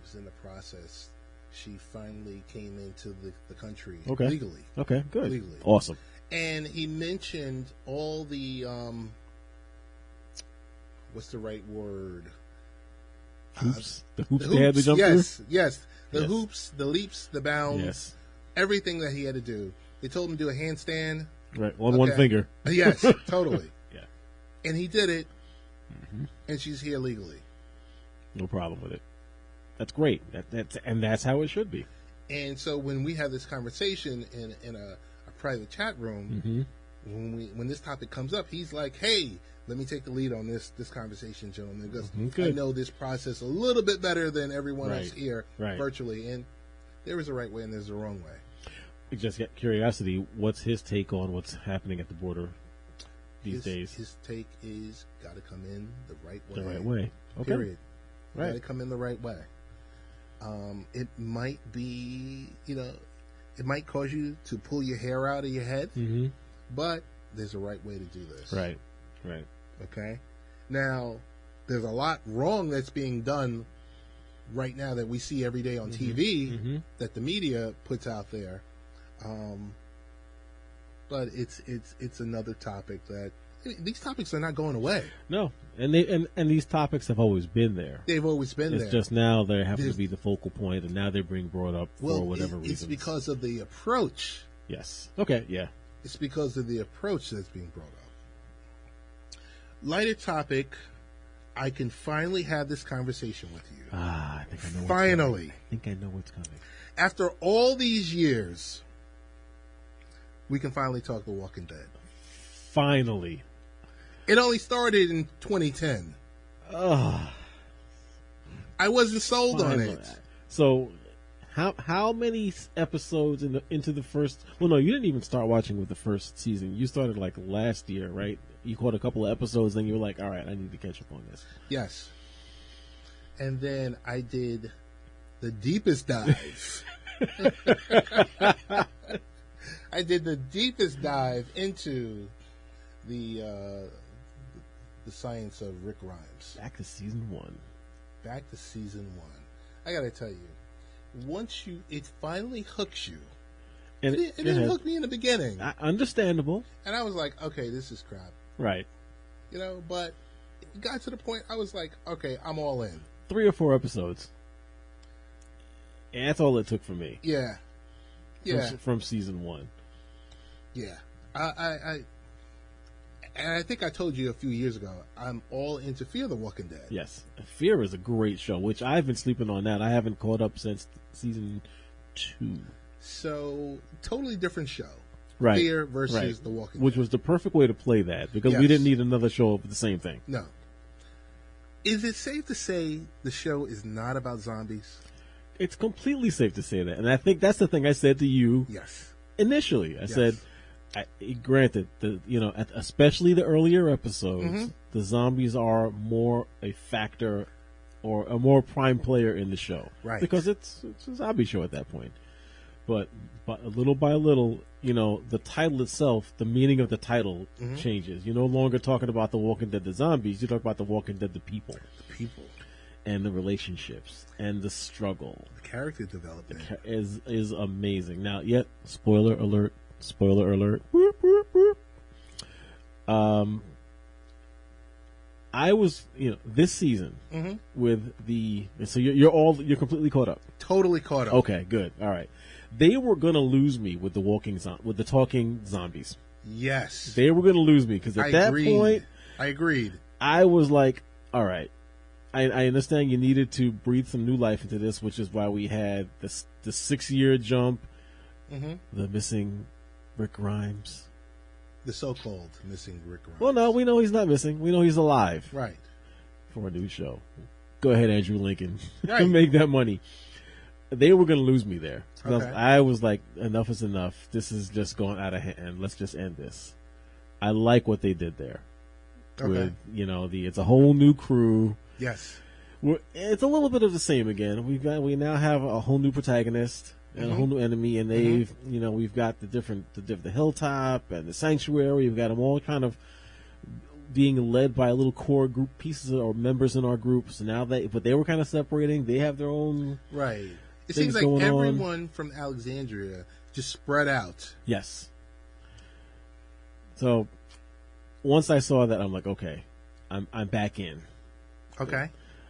[SPEAKER 1] was in the process. She finally came into the country legally.
[SPEAKER 2] Okay, good.
[SPEAKER 1] Legally.
[SPEAKER 2] Awesome.
[SPEAKER 1] And he mentioned all the, what's the right word?
[SPEAKER 2] Hoops. The hoops they had to jump through?
[SPEAKER 1] Yes. The hoops, the leaps, the bounds.
[SPEAKER 2] Yes.
[SPEAKER 1] Everything that he had to do. They told him to do a handstand.
[SPEAKER 2] Right, on one finger.
[SPEAKER 1] Yes, totally.
[SPEAKER 2] Yeah.
[SPEAKER 1] And he did it, and she's here legally.
[SPEAKER 2] No problem with it. That's great. That's how it should be.
[SPEAKER 1] And so when we have this conversation in a private chat room, when this topic comes up, he's like, "Hey, let me take the lead on this conversation, gentlemen, because I know this process a little bit better than everyone else here virtually. And there is a right way and there's a wrong way."
[SPEAKER 2] Just get curiosity. What's his take on what's happening at the border these days?
[SPEAKER 1] His take is got to come in the right way.
[SPEAKER 2] The right way. Okay.
[SPEAKER 1] Period.
[SPEAKER 2] Right.
[SPEAKER 1] Got to come in the right way. It might be, it might cause you to pull your hair out of your head, but there's a right way to do this.
[SPEAKER 2] Right.
[SPEAKER 1] Okay? Now, there's a lot wrong that's being done right now that we see every day on TV that the media puts out there. But it's another topic that these topics are not going away.
[SPEAKER 2] No, and these topics have always been there.
[SPEAKER 1] They've always been there.
[SPEAKER 2] It's just now they happen to be the focal point, and now they're being brought up for whatever reason.
[SPEAKER 1] It's because of the approach.
[SPEAKER 2] Yes. Okay. Yeah.
[SPEAKER 1] It's because of the approach that's being brought up. Lighter topic. I can finally have this conversation with you.
[SPEAKER 2] I think I know.
[SPEAKER 1] Finally.
[SPEAKER 2] I think I know what's coming.
[SPEAKER 1] After all these years, we can finally talk The Walking Dead.
[SPEAKER 2] Finally.
[SPEAKER 1] It only started in 2010. I wasn't sold on it.
[SPEAKER 2] So, how many episodes into the first? Well, no, you didn't even start watching with the first season. You started like last year, right? You caught a couple of episodes, and you were like, "All right, I need to catch up on this."
[SPEAKER 1] Yes. And then I did the deepest dive. I did the deepest dive into the science of Rick Grimes.
[SPEAKER 2] Back to season 1.
[SPEAKER 1] Back to season 1. I gotta tell you, once it finally hooks you. And it didn't hook me in the beginning.
[SPEAKER 2] Understandable.
[SPEAKER 1] And I was like, okay, this is crap.
[SPEAKER 2] Right.
[SPEAKER 1] But it got to the point I was like, okay, I'm all in.
[SPEAKER 2] 3 or 4 episodes. And that's all it took for me.
[SPEAKER 1] Yeah.
[SPEAKER 2] From season 1.
[SPEAKER 1] Yeah. And I think I told you a few years ago, I'm all into Fear the Walking Dead.
[SPEAKER 2] Yes. Fear is a great show, which I've been sleeping on that. I haven't caught up since season 2.
[SPEAKER 1] So, totally different show.
[SPEAKER 2] Right.
[SPEAKER 1] Fear versus The Walking Dead.
[SPEAKER 2] Which was the perfect way to play that, because we didn't need another show of the same thing.
[SPEAKER 1] No. Is it safe to say the show is not about zombies?
[SPEAKER 2] It's completely safe to say that. And I think that's the thing I said to you initially. I said, granted, especially the earlier episodes, the zombies are more a factor or a more prime player in the show.
[SPEAKER 1] Right.
[SPEAKER 2] Because it's a zombie show at that point. But little by little, the title itself, the meaning of the title changes. You're no longer talking about The Walking Dead, the zombies. You talk about The Walking Dead, the people.
[SPEAKER 1] The people.
[SPEAKER 2] And the relationships and the struggle.
[SPEAKER 1] The character development
[SPEAKER 2] is amazing. Now, yet, spoiler alert. Whoop, whoop, whoop. I was, this season with so you're completely caught up.
[SPEAKER 1] Totally caught up.
[SPEAKER 2] Okay, good. All right. They were going to lose me with with the talking zombies.
[SPEAKER 1] Yes.
[SPEAKER 2] They were going to lose me because at that point,
[SPEAKER 1] I agreed.
[SPEAKER 2] I was like, all right. I understand you needed to breathe some new life into this, which is why we had the 6-year jump, the missing Rick Grimes,
[SPEAKER 1] The so-called missing Rick Grimes.
[SPEAKER 2] Well, no, we know he's not missing. We know he's alive.
[SPEAKER 1] Right.
[SPEAKER 2] For a new show. Go ahead, Andrew Lincoln.
[SPEAKER 1] Right.
[SPEAKER 2] Make that money. They were going to lose me there.
[SPEAKER 1] Okay.
[SPEAKER 2] I was like, enough is enough. This is just going out of hand. Let's just end this. I like what they did there.
[SPEAKER 1] Okay.
[SPEAKER 2] With, it's a whole new crew.
[SPEAKER 1] Yes.
[SPEAKER 2] It's a little bit of the same again. We now have a whole new protagonist and a whole new enemy, and we've got the hilltop and the sanctuary. We've got them all kind of being led by a little core group pieces or members in our group. So now but they were kind of separating. They have their own
[SPEAKER 1] right. It
[SPEAKER 2] things
[SPEAKER 1] seems like
[SPEAKER 2] going
[SPEAKER 1] everyone from Alexandria just spread out.
[SPEAKER 2] Yes. So once I saw that, I'm like, okay, I'm back in.
[SPEAKER 1] Okay.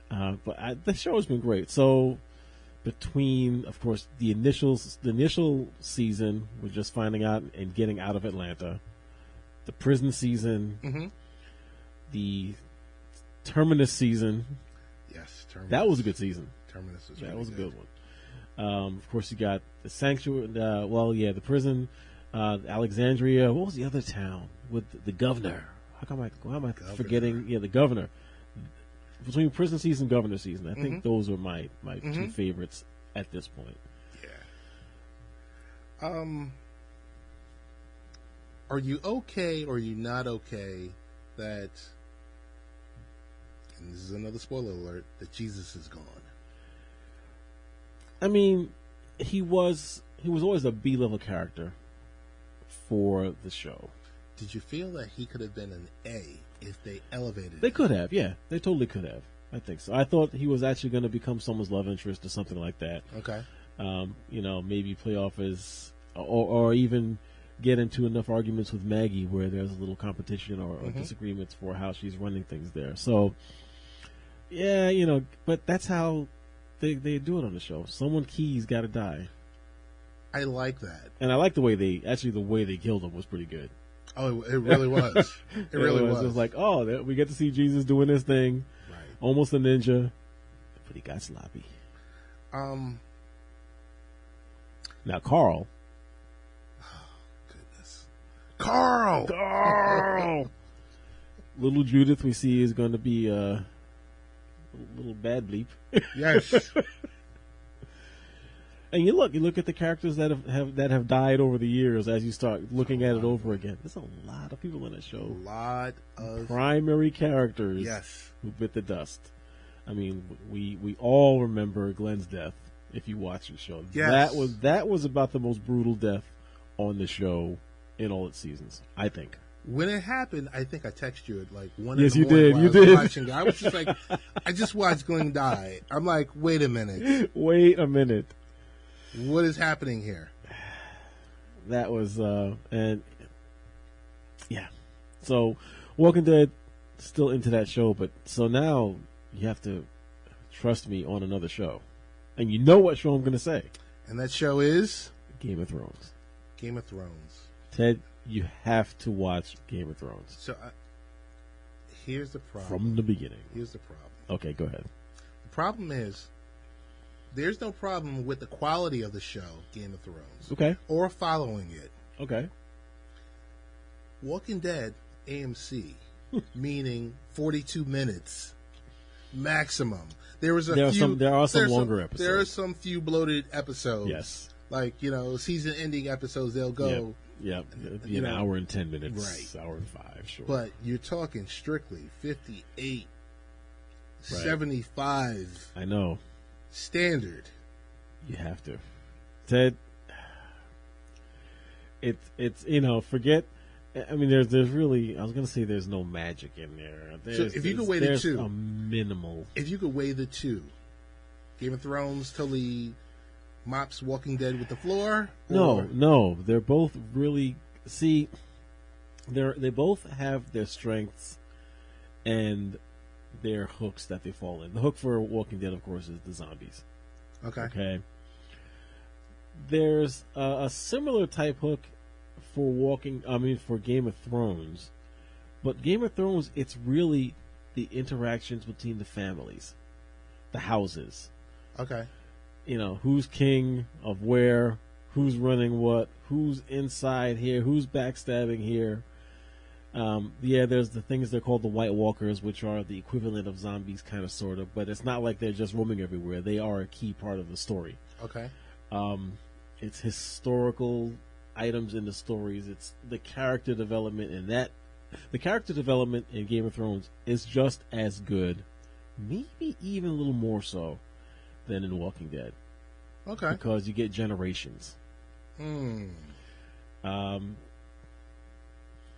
[SPEAKER 2] But the show has been great. So between, of course, the initial season, we're just finding out and getting out of Atlanta. The prison season, the Terminus season.
[SPEAKER 1] Yes, Terminus.
[SPEAKER 2] That was a good season.
[SPEAKER 1] Terminus was
[SPEAKER 2] that was a good one. Of course, you got the sanctuary. The prison, Alexandria. What was the other town with the governor? How am I forgetting? Yeah, the governor. Between prison season and governor season, I think those are my two favorites at this point.
[SPEAKER 1] Yeah. Are you okay or are you not okay that, and this is another spoiler alert, that Jesus is gone?
[SPEAKER 2] I mean, he was always a B-level character for the show.
[SPEAKER 1] Did you feel that he could have been an A if they elevated
[SPEAKER 2] They
[SPEAKER 1] him?
[SPEAKER 2] could have, yeah. They totally could have. I think so. I thought he was actually going to become someone's love interest or something like that.
[SPEAKER 1] Okay.
[SPEAKER 2] Maybe play off as, or even get into enough arguments with Maggie where there's a little competition or disagreements for how she's running things there. So, yeah, but that's how they do it on the show. Someone key's got to die.
[SPEAKER 1] I like that.
[SPEAKER 2] And I like the way they killed him was pretty good.
[SPEAKER 1] Oh, it really was. It really was.
[SPEAKER 2] It was like, we get to see Jesus doing this thing.
[SPEAKER 1] Right.
[SPEAKER 2] Almost a ninja. But he got sloppy. Now, Carl. Carl! Little Judith, we see, is going to be a little bad bleep.
[SPEAKER 1] Yes.
[SPEAKER 2] And you look at the characters that have died over the years as you start looking at it over again. There's a lot of people in that show.
[SPEAKER 1] A lot of
[SPEAKER 2] primary characters.
[SPEAKER 1] Yes.
[SPEAKER 2] Who bit the dust. I mean, we all remember Glenn's death if you watch the show.
[SPEAKER 1] Yes.
[SPEAKER 2] That was about the most brutal death on the show in all its seasons, I think.
[SPEAKER 1] When it happened, I think I texted you at like 1
[SPEAKER 2] Yes,
[SPEAKER 1] in the
[SPEAKER 2] you
[SPEAKER 1] morning.
[SPEAKER 2] did.
[SPEAKER 1] While
[SPEAKER 2] You
[SPEAKER 1] I was
[SPEAKER 2] did.
[SPEAKER 1] watching. I was just like, I just watched Glenn die. I'm like, wait a minute.
[SPEAKER 2] Wait a minute.
[SPEAKER 1] What is happening here?
[SPEAKER 2] That was, and yeah. So, Walking Dead, still into that show, but so now you have to trust me on another show. And you know what show I'm going to say.
[SPEAKER 1] And that show is?
[SPEAKER 2] Game of Thrones.
[SPEAKER 1] Game of Thrones.
[SPEAKER 2] Ted, you have to watch Game of Thrones.
[SPEAKER 1] So, here's the problem.
[SPEAKER 2] From the beginning.
[SPEAKER 1] Here's the problem.
[SPEAKER 2] Okay, go ahead.
[SPEAKER 1] The problem is, there's no problem with the quality of the show, Game of Thrones.
[SPEAKER 2] Okay.
[SPEAKER 1] Or following it.
[SPEAKER 2] Okay.
[SPEAKER 1] Walking Dead, AMC, meaning 42 minutes maximum. There are some
[SPEAKER 2] longer episodes.
[SPEAKER 1] There are some few bloated episodes.
[SPEAKER 2] Yes.
[SPEAKER 1] Like, season ending episodes, they'll go.
[SPEAKER 2] Yep. It'll be an hour and 10 minutes.
[SPEAKER 1] Right.
[SPEAKER 2] Hour and 5, sure.
[SPEAKER 1] But you're talking strictly 58,
[SPEAKER 2] right.
[SPEAKER 1] 75.
[SPEAKER 2] I know.
[SPEAKER 1] Standard.
[SPEAKER 2] You have to. Ted, it's forget. I mean, there's really. I was gonna say there's no magic in there.
[SPEAKER 1] So if you could weigh the two,
[SPEAKER 2] a minimal.
[SPEAKER 1] If you could weigh the two, Game of Thrones totally mops Walking Dead with the floor.
[SPEAKER 2] No, they're both really. See, they both have their strengths and their hooks that they fall in. The hook for Walking Dead, of course, is the zombies. Okay. There's a similar type hook for for Game of Thrones, but Game of Thrones, it's really the interactions between the families, the houses.
[SPEAKER 1] Okay.
[SPEAKER 2] Who's king of where, who's running what, who's inside here, who's backstabbing here. Yeah, there's the things they're called the White Walkers, which are the equivalent of zombies, kind of, sort of. But it's not like they're just roaming everywhere. They are a key part of the story.
[SPEAKER 1] Okay.
[SPEAKER 2] It's historical items in the stories. It's the character development, and the character development in Game of Thrones is just as good, maybe even a little more so, than in Walking Dead.
[SPEAKER 1] Okay.
[SPEAKER 2] Because you get generations. And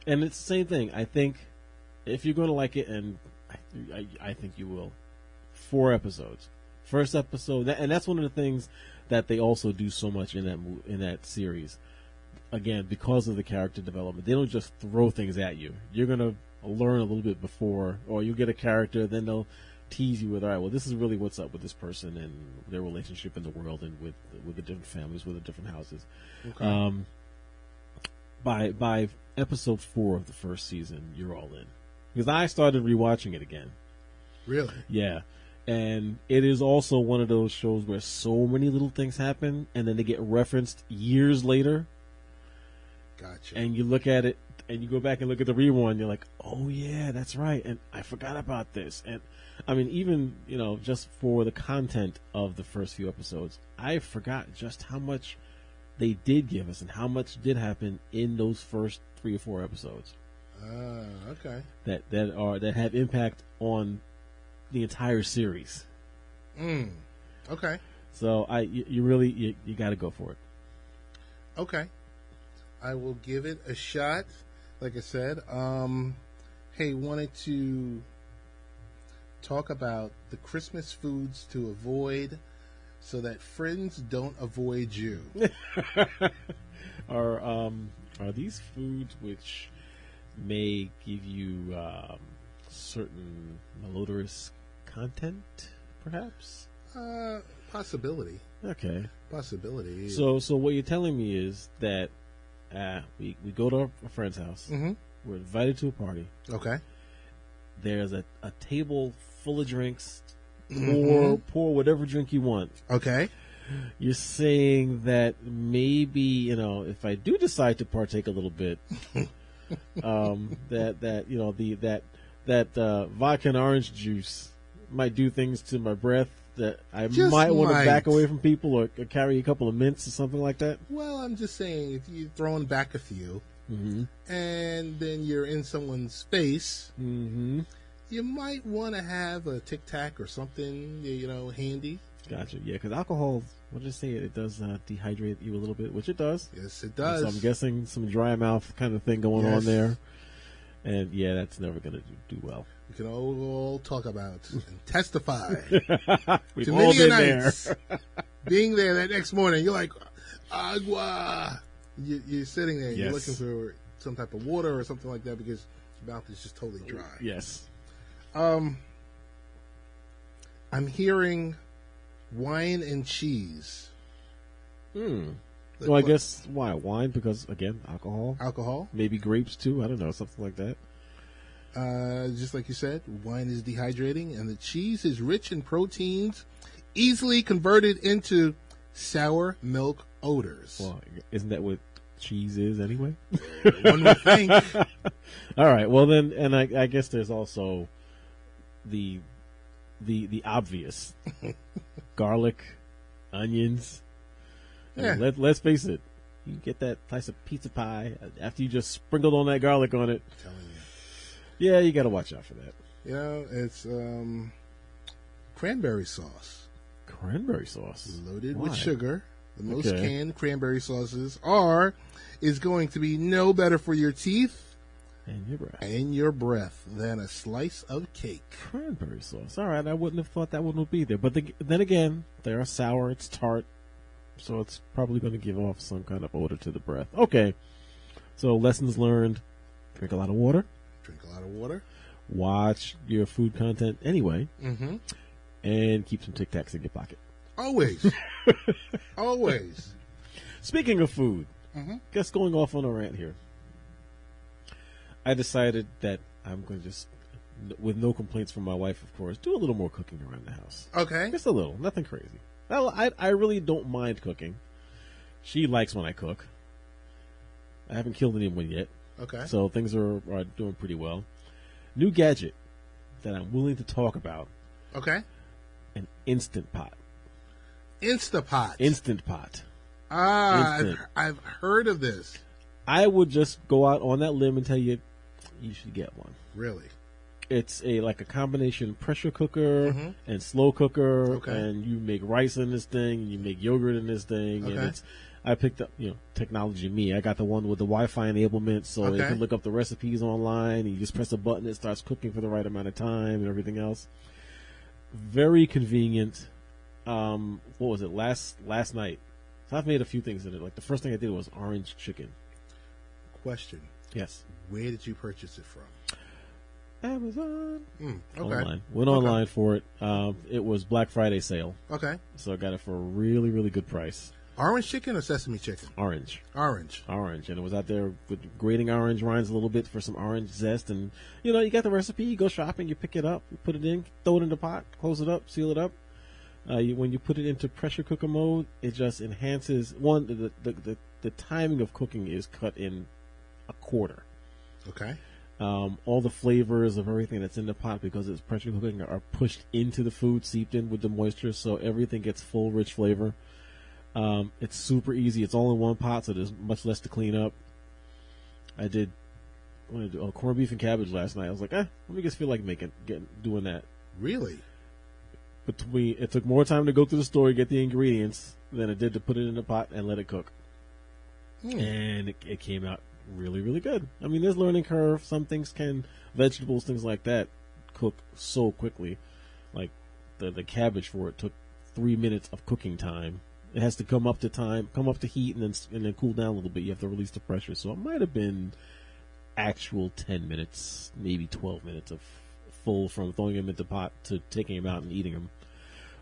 [SPEAKER 2] it's the same thing. I think if you're going to like it, and I think you will, 4 episodes. First episode, and that's one of the things that they also do so much in that series. Again, because of the character development, they don't just throw things at you. You're going to learn a little bit before, or you get a character, then they'll tease you with, all right, well, this is really what's up with this person and their relationship in the world and with the different families, with the different houses. Okay. By episode 4 of the first season, you're all in. Because I started rewatching it again.
[SPEAKER 1] Really?
[SPEAKER 2] Yeah. And it is also one of those shows where so many little things happen, and then they get referenced years later.
[SPEAKER 1] Gotcha.
[SPEAKER 2] And you look at it, and you go back and look at the rewind, you're like, oh, yeah, that's right. And I forgot about this. And, I mean, even, just for the content of the first few episodes, I forgot just how much they did give us and how much did happen in those first 3 or 4 episodes.
[SPEAKER 1] Okay.
[SPEAKER 2] That have impact on the entire series.
[SPEAKER 1] Okay.
[SPEAKER 2] So you really got to go for it.
[SPEAKER 1] Okay. I will give it a shot. Like I said, hey, wanted to talk about the Christmas foods to avoid so that friends don't avoid you.
[SPEAKER 2] Are these foods which may give you certain malodorous content, perhaps?
[SPEAKER 1] Possibility.
[SPEAKER 2] Okay.
[SPEAKER 1] Possibility.
[SPEAKER 2] So what you're telling me is that we go to a friend's house.
[SPEAKER 1] Mm-hmm.
[SPEAKER 2] We're invited to a party.
[SPEAKER 1] Okay.
[SPEAKER 2] There's a table full of drinks.
[SPEAKER 1] Mm-hmm.
[SPEAKER 2] Pour whatever drink you want.
[SPEAKER 1] Okay.
[SPEAKER 2] You're saying that maybe, if I do decide to partake a little bit, that vodka and orange juice might do things to my breath that I might want to back away from people or carry a couple of mints or something like that.
[SPEAKER 1] Well, I'm just saying, if you're throwing back a few, and then you're in someone's face, you might want to have a Tic Tac or something, handy.
[SPEAKER 2] Gotcha. Yeah, because alcohol, what did I say? It does dehydrate you a little bit, which it does.
[SPEAKER 1] Yes, it does.
[SPEAKER 2] So I'm guessing some dry mouth kind of thing going on there. And yeah, that's never going to do well.
[SPEAKER 1] We can all talk about and testify.
[SPEAKER 2] We've all been there.
[SPEAKER 1] Being there that next morning, you're like, agua. You're sitting there, you're looking for some type of water or something like that because your mouth is just totally dry.
[SPEAKER 2] Yes.
[SPEAKER 1] I'm hearing wine and cheese.
[SPEAKER 2] Well, I guess why? Wine, because, again, alcohol.
[SPEAKER 1] Alcohol.
[SPEAKER 2] Maybe grapes, too. I don't know, something like that.
[SPEAKER 1] Just like you said, wine is dehydrating, and the cheese is rich in proteins, easily converted into sour milk odors.
[SPEAKER 2] Well, isn't that what cheese is anyway?
[SPEAKER 1] One would think.
[SPEAKER 2] All right. Well, then, and I guess there's also the obvious garlic, onions.
[SPEAKER 1] Yeah.
[SPEAKER 2] Let's face it. You get that slice of pizza pie after you just sprinkled on that garlic on it.
[SPEAKER 1] I'm telling you.
[SPEAKER 2] Yeah, you got to watch out for that.
[SPEAKER 1] It's cranberry sauce.
[SPEAKER 2] Cranberry sauce?
[SPEAKER 1] Loaded
[SPEAKER 2] Why?
[SPEAKER 1] with sugar. The most canned cranberry sauces is going to be no better for your teeth and your breath than a slice of cake.
[SPEAKER 2] Cranberry sauce. All right, I wouldn't have thought that one would be there. But then again, they are sour, it's tart, so it's probably going to give off some kind of odor to the breath. Okay, so lessons learned. Drink a lot of water. Watch your food content anyway.
[SPEAKER 1] Mm-hmm.
[SPEAKER 2] And keep some Tic Tacs in your pocket.
[SPEAKER 1] Always. Always.
[SPEAKER 2] Speaking of food, just going off on a rant here. I decided that I'm going to just, with no complaints from my wife, of course, do a little more cooking around the house.
[SPEAKER 1] Okay.
[SPEAKER 2] Just a little. Nothing crazy. I really don't mind cooking. She likes when I cook. I haven't killed anyone yet.
[SPEAKER 1] Okay.
[SPEAKER 2] So things are doing pretty well. New gadget that I'm willing to talk about.
[SPEAKER 1] Okay.
[SPEAKER 2] An Instant Pot.
[SPEAKER 1] Instapot.
[SPEAKER 2] Instant Pot.
[SPEAKER 1] Instant. I've heard of this.
[SPEAKER 2] I would just go out on that limb and tell you should get one.
[SPEAKER 1] Really?
[SPEAKER 2] It's like a combination pressure cooker and slow cooker,
[SPEAKER 1] Okay.
[SPEAKER 2] and you make rice in this thing, and you make yogurt in this thing,
[SPEAKER 1] Okay.
[SPEAKER 2] and I picked up, technology me. I got the one with the Wi-Fi enablement, so you can look up the recipes online, and you just press a button, it starts cooking for the right amount of time and everything else. Very convenient. What was it, last night? So I've made a few things in it. Like the first thing I did was orange chicken.
[SPEAKER 1] Question.
[SPEAKER 2] Yes.
[SPEAKER 1] Where did you purchase it from?
[SPEAKER 2] Amazon.
[SPEAKER 1] Okay.
[SPEAKER 2] Online. Went online for it. It was Black Friday sale.
[SPEAKER 1] Okay.
[SPEAKER 2] So I got it for a really, really good price.
[SPEAKER 1] Orange chicken or sesame chicken?
[SPEAKER 2] Orange.
[SPEAKER 1] Orange.
[SPEAKER 2] And it was out there with grating orange rinds a little bit for some orange zest. And, you got the recipe. You go shopping, you pick it up, you put it in, throw it in the pot, close it up, seal it up. When you put it into pressure cooker mode, it just enhances. One, the timing of cooking is cut in a quarter.
[SPEAKER 1] Okay.
[SPEAKER 2] All the flavors of everything that's in the pot, because it's pressure cooking, are pushed into the food, seeped in with the moisture, so everything gets full, rich flavor. It's super easy. It's all in one pot, so there's much less to clean up. I did corned beef and cabbage last night. I was like, let me just feel like doing that.
[SPEAKER 1] Really?
[SPEAKER 2] It took more time to go to the store, get the ingredients, than it did to put it in the pot and let it cook. And it came out really, really good. I mean, there's learning curve. Some things vegetables, things like that, cook so quickly. Like the cabbage for it took 3 minutes of cooking time. It has to come up to heat, and then cool down a little bit. You have to release the pressure. So it might have been actual 10 minutes, maybe 12 minutes of full from throwing them into the pot to taking them out and eating them.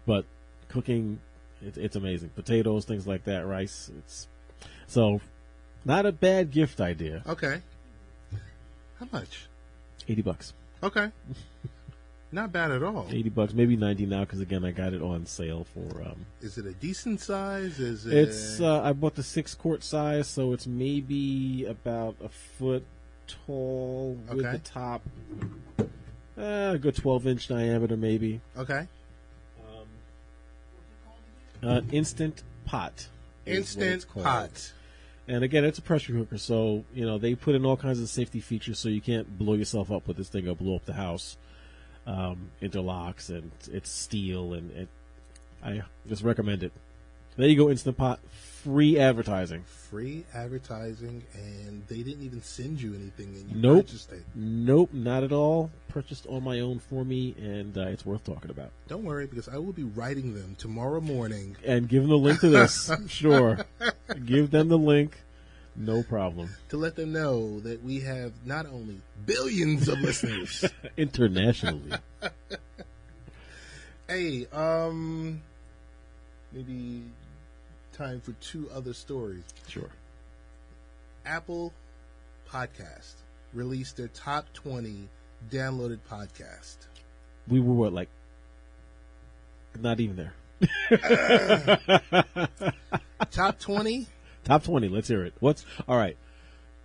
[SPEAKER 2] But cooking, it's amazing. Potatoes, things like that, rice. So not a bad gift idea.
[SPEAKER 1] Okay. How much?
[SPEAKER 2] $80.
[SPEAKER 1] Okay. Not bad at all.
[SPEAKER 2] $80, maybe $90 now, because again I got it on sale for.
[SPEAKER 1] Is it a decent size?
[SPEAKER 2] It's I bought the 6-quart size, so it's maybe about a foot tall with the top. A good 12-inch diameter, maybe.
[SPEAKER 1] Okay.
[SPEAKER 2] Instant Pot.
[SPEAKER 1] Instant Pot.
[SPEAKER 2] And again, it's a pressure cooker, so they put in all kinds of safety features, so you can't blow yourself up with this thing or blow up the house. Interlocks, and it's steel, and I just recommend it. There you go, Instant Pot. Free advertising.
[SPEAKER 1] Free advertising, and they didn't even send you anything, and you purchased it.
[SPEAKER 2] Nope, not at all. Purchased on my own for me, and it's worth talking about.
[SPEAKER 1] Don't worry, because I will be writing them tomorrow morning.
[SPEAKER 2] And give them the link to this. Sure. Give them the link. No problem.
[SPEAKER 1] To let them know that we have not only billions of listeners.
[SPEAKER 2] Internationally.
[SPEAKER 1] Hey, maybe time for 2 other stories.
[SPEAKER 2] Sure.
[SPEAKER 1] Apple Podcast released their top 20 downloaded podcast.
[SPEAKER 2] We were not even there.
[SPEAKER 1] Top 20?
[SPEAKER 2] Top 20, let's hear it. All right.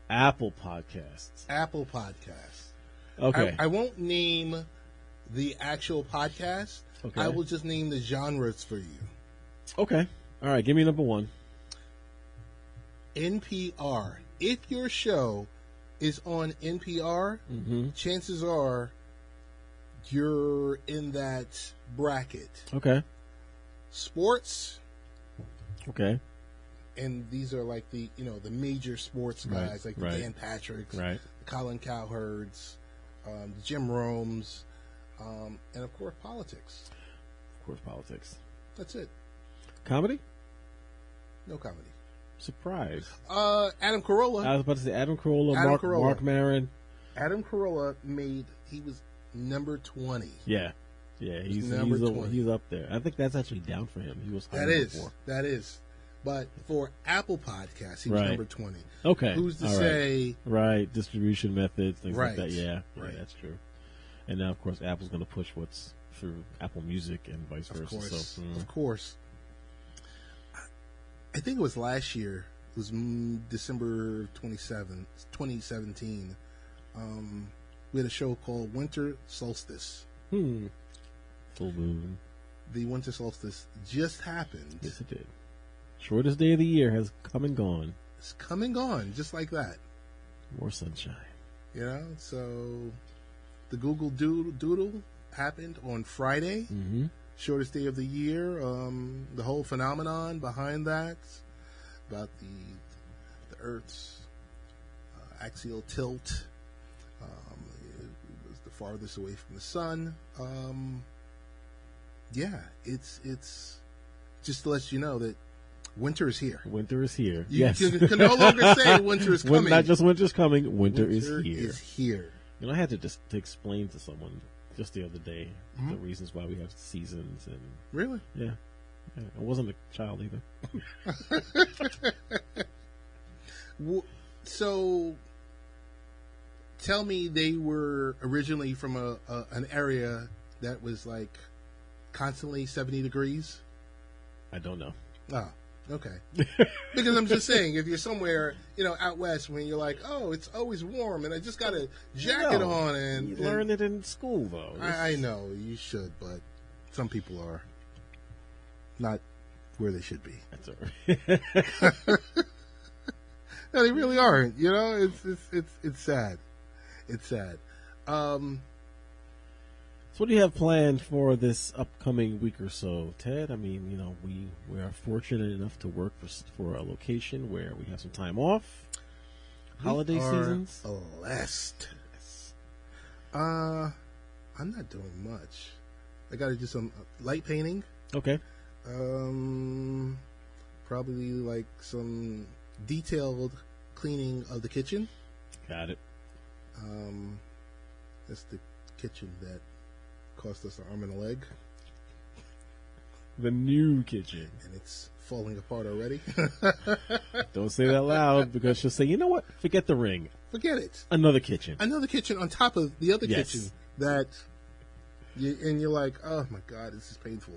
[SPEAKER 2] Apple Podcasts.
[SPEAKER 1] Apple Podcasts.
[SPEAKER 2] Okay.
[SPEAKER 1] I won't name the actual podcast.
[SPEAKER 2] Okay.
[SPEAKER 1] I will just name the genres for you.
[SPEAKER 2] Okay. All right, give me number 1.
[SPEAKER 1] NPR. If your show is on NPR, chances are you're in that bracket.
[SPEAKER 2] Okay.
[SPEAKER 1] Sports.
[SPEAKER 2] Okay.
[SPEAKER 1] And these are like the major sports guys, like the Dan Patricks, the Colin Cowherds, the Jim Romes, and of course politics. That's it.
[SPEAKER 2] Comedy?
[SPEAKER 1] No comedy.
[SPEAKER 2] Surprise.
[SPEAKER 1] Adam Carolla.
[SPEAKER 2] I was about to say Adam Carolla, Mark Maron.
[SPEAKER 1] Adam Carolla he was number 20.
[SPEAKER 2] Yeah. Yeah, he's up there. I think that's actually down for him. He was higher before.
[SPEAKER 1] That is. But for Apple Podcasts, he was number 20.
[SPEAKER 2] Okay.
[SPEAKER 1] Who's to say?
[SPEAKER 2] Right. Distribution methods, things like that. Yeah.
[SPEAKER 1] Right.
[SPEAKER 2] Yeah, that's true. And now, of course, Apple's going to push what's through Apple Music and vice versa.
[SPEAKER 1] Of course. I think it was last year It was December 27th, 2017. We had a show called Winter Solstice.
[SPEAKER 2] Full moon.
[SPEAKER 1] The Winter Solstice just happened.
[SPEAKER 2] Yes, it did. Shortest day of the year has come and gone.
[SPEAKER 1] It's come and gone, just like that.
[SPEAKER 2] More sunshine.
[SPEAKER 1] You know, so the Google Doodle happened on Friday.
[SPEAKER 2] Mm-hmm.
[SPEAKER 1] Shortest day of the year. The whole phenomenon behind that, about the Earth's axial tilt. It was the farthest away from the sun. Yeah, it's just to let you know that winter is here.
[SPEAKER 2] Winter is here.
[SPEAKER 1] You can no longer say winter is coming.
[SPEAKER 2] Not just winter's coming, winter is here.
[SPEAKER 1] Is here.
[SPEAKER 2] You know, I had to explain to someone just the other day the reasons why we have seasons. And
[SPEAKER 1] really?
[SPEAKER 2] Yeah. I wasn't a child either.
[SPEAKER 1] So, tell me, they were originally from an area that was like constantly 70 degrees?
[SPEAKER 2] I don't know.
[SPEAKER 1] Oh, okay. Because I'm just saying, if you're somewhere, out west, when you're like, oh, it's always warm, and I just got a jacket on, and
[SPEAKER 2] you learn it in school, though.
[SPEAKER 1] I know you should, but some people are not where they should be.
[SPEAKER 2] That's all right.
[SPEAKER 1] No, they really aren't. It's sad. It's sad.
[SPEAKER 2] So what do you have planned for this upcoming week or so, Ted? I mean, we are fortunate enough to work for a location where we have some time off. Holiday seasons.
[SPEAKER 1] Blessed. I'm not doing much. I got to do some light painting.
[SPEAKER 2] Okay.
[SPEAKER 1] Probably like some detailed cleaning of the kitchen.
[SPEAKER 2] Got it.
[SPEAKER 1] That's the kitchen that cost us an arm and a leg.
[SPEAKER 2] The new kitchen.
[SPEAKER 1] And it's falling apart already.
[SPEAKER 2] Don't say that loud, because she'll say, you know what? Forget the ring.
[SPEAKER 1] Forget it.
[SPEAKER 2] Another kitchen.
[SPEAKER 1] Another kitchen on top of the other kitchen that you're like, oh my God, this is painful.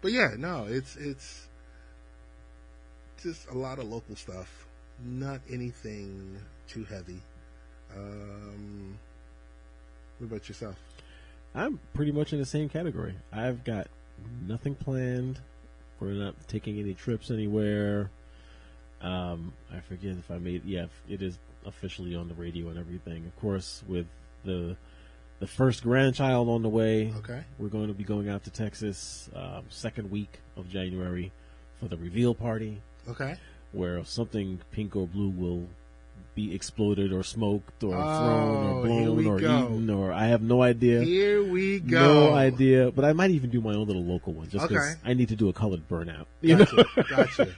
[SPEAKER 1] But yeah, no, it's just a lot of local stuff. Not anything too heavy. What about yourself?
[SPEAKER 2] I'm pretty much in the same category. I've got nothing planned. We're not taking any trips anywhere. I forget if I made. Yeah, it is officially on the radio and everything. Of course, with the first grandchild on the way.
[SPEAKER 1] Okay.
[SPEAKER 2] We're going to be going out to Texas second week of January for the reveal party.
[SPEAKER 1] Okay.
[SPEAKER 2] Where something pink or blue will be exploded or smoked or thrown or blown or eaten, or I have no idea.
[SPEAKER 1] Here we go.
[SPEAKER 2] No idea. But I might even do my own little local one, just because I need to do a colored burnout.
[SPEAKER 1] Gotcha.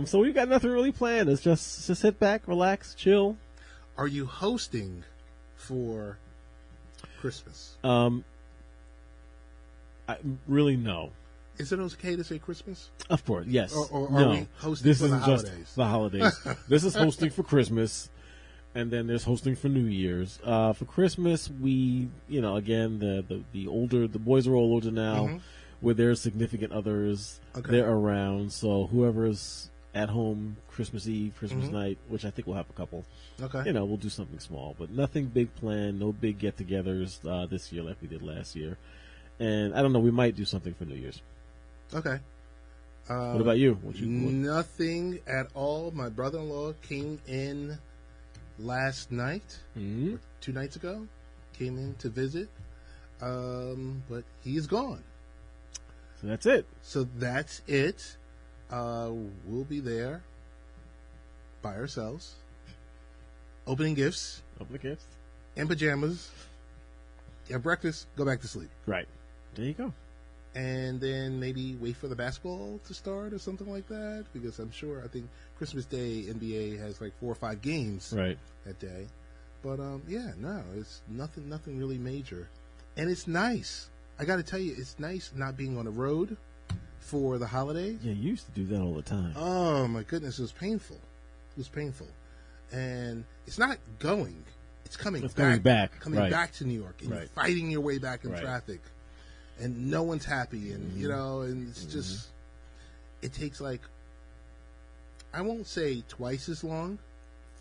[SPEAKER 2] So we've got nothing really planned. It's just sit back, relax, chill.
[SPEAKER 1] Are you hosting for Christmas?
[SPEAKER 2] Really, no.
[SPEAKER 1] Is it okay to say Christmas?
[SPEAKER 2] Of course, yes.
[SPEAKER 1] Or
[SPEAKER 2] no,
[SPEAKER 1] are we hosting
[SPEAKER 2] this
[SPEAKER 1] for the
[SPEAKER 2] isn't
[SPEAKER 1] holidays?
[SPEAKER 2] Just the holidays. This is hosting for Christmas, and then there's hosting for New Year's. For Christmas, we, again, the boys are all older now, with their significant others. Okay. They're around, so whoever's at home Christmas Eve, Christmas night, which I think we'll have a couple.
[SPEAKER 1] Okay.
[SPEAKER 2] We'll do something small, but nothing big planned. No big get-togethers this year like we did last year. And I don't know, we might do something for New Year's.
[SPEAKER 1] Okay.
[SPEAKER 2] What about you?
[SPEAKER 1] Nothing at all. My brother-in-law came in last night, 2 nights ago. Came in to visit, but he's gone.
[SPEAKER 2] So that's it.
[SPEAKER 1] We'll be there by ourselves, opening gifts, in pajamas. Have breakfast, go back to sleep.
[SPEAKER 2] Right. There you go.
[SPEAKER 1] And then maybe wait for the basketball to start or something like that, because I think Christmas Day NBA has like 4 or 5 games that day. But it's nothing really major, and it's nice. I got to tell you, it's nice not being on the road for the holidays.
[SPEAKER 2] Yeah, you used to do that all the time.
[SPEAKER 1] Oh my goodness, it was painful. And it's not going; it's coming back to New York, and you're fighting your way back in traffic. And no one's happy, and and it's just, it takes like I won't say twice as long.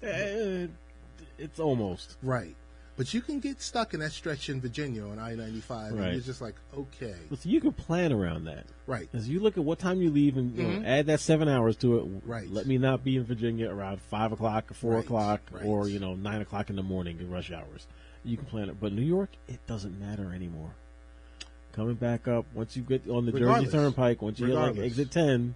[SPEAKER 2] It's almost.
[SPEAKER 1] Right. But you can get stuck in that stretch in Virginia on I-95,
[SPEAKER 2] Right.
[SPEAKER 1] and you're just like, okay.
[SPEAKER 2] So you can plan around that.
[SPEAKER 1] Right.
[SPEAKER 2] As you look at what time you leave and you know, add that 7 hours to it.
[SPEAKER 1] Right.
[SPEAKER 2] Let me not be in Virginia around 5 o'clock or 4
[SPEAKER 1] Right.
[SPEAKER 2] o'clock
[SPEAKER 1] Right.
[SPEAKER 2] or 9 o'clock in the morning in rush hours. You can plan it. But New York, it doesn't matter anymore. Coming back up, once you get on the
[SPEAKER 1] Regardless.
[SPEAKER 2] Jersey Turnpike, once you hit like
[SPEAKER 1] Regardless.
[SPEAKER 2] exit 10,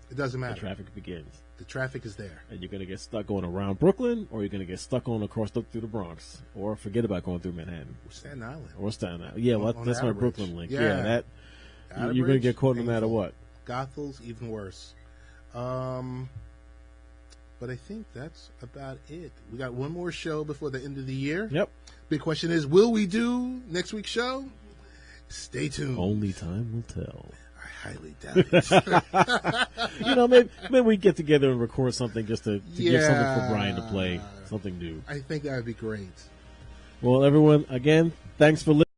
[SPEAKER 1] It doesn't
[SPEAKER 2] the
[SPEAKER 1] matter.
[SPEAKER 2] traffic begins.
[SPEAKER 1] The traffic is there.
[SPEAKER 2] And you're going to get stuck going around Brooklyn, or you're going to get stuck going across through the Bronx, or forget about going through Manhattan.
[SPEAKER 1] Staten Island.
[SPEAKER 2] Or Staten Island. Yeah, well,
[SPEAKER 1] On
[SPEAKER 2] that's my
[SPEAKER 1] Outer
[SPEAKER 2] Brooklyn
[SPEAKER 1] Bridge.
[SPEAKER 2] link.
[SPEAKER 1] Yeah.
[SPEAKER 2] Yeah, that
[SPEAKER 1] Outer
[SPEAKER 2] you're going to
[SPEAKER 1] Bridge,
[SPEAKER 2] get caught no matter
[SPEAKER 1] painful.
[SPEAKER 2] what.
[SPEAKER 1] Gothel's even worse. But I think that's about it. We got one more show before the end of the year.
[SPEAKER 2] Yep.
[SPEAKER 1] Big question is, will we do next week's show? Stay tuned.
[SPEAKER 2] Only time will tell.
[SPEAKER 1] I highly doubt it.
[SPEAKER 2] Maybe we get together and record something just to give something for
[SPEAKER 1] Yeah.
[SPEAKER 2] Brian to play, something new.
[SPEAKER 1] I think that would be great.
[SPEAKER 2] Well, everyone, again, thanks for listening.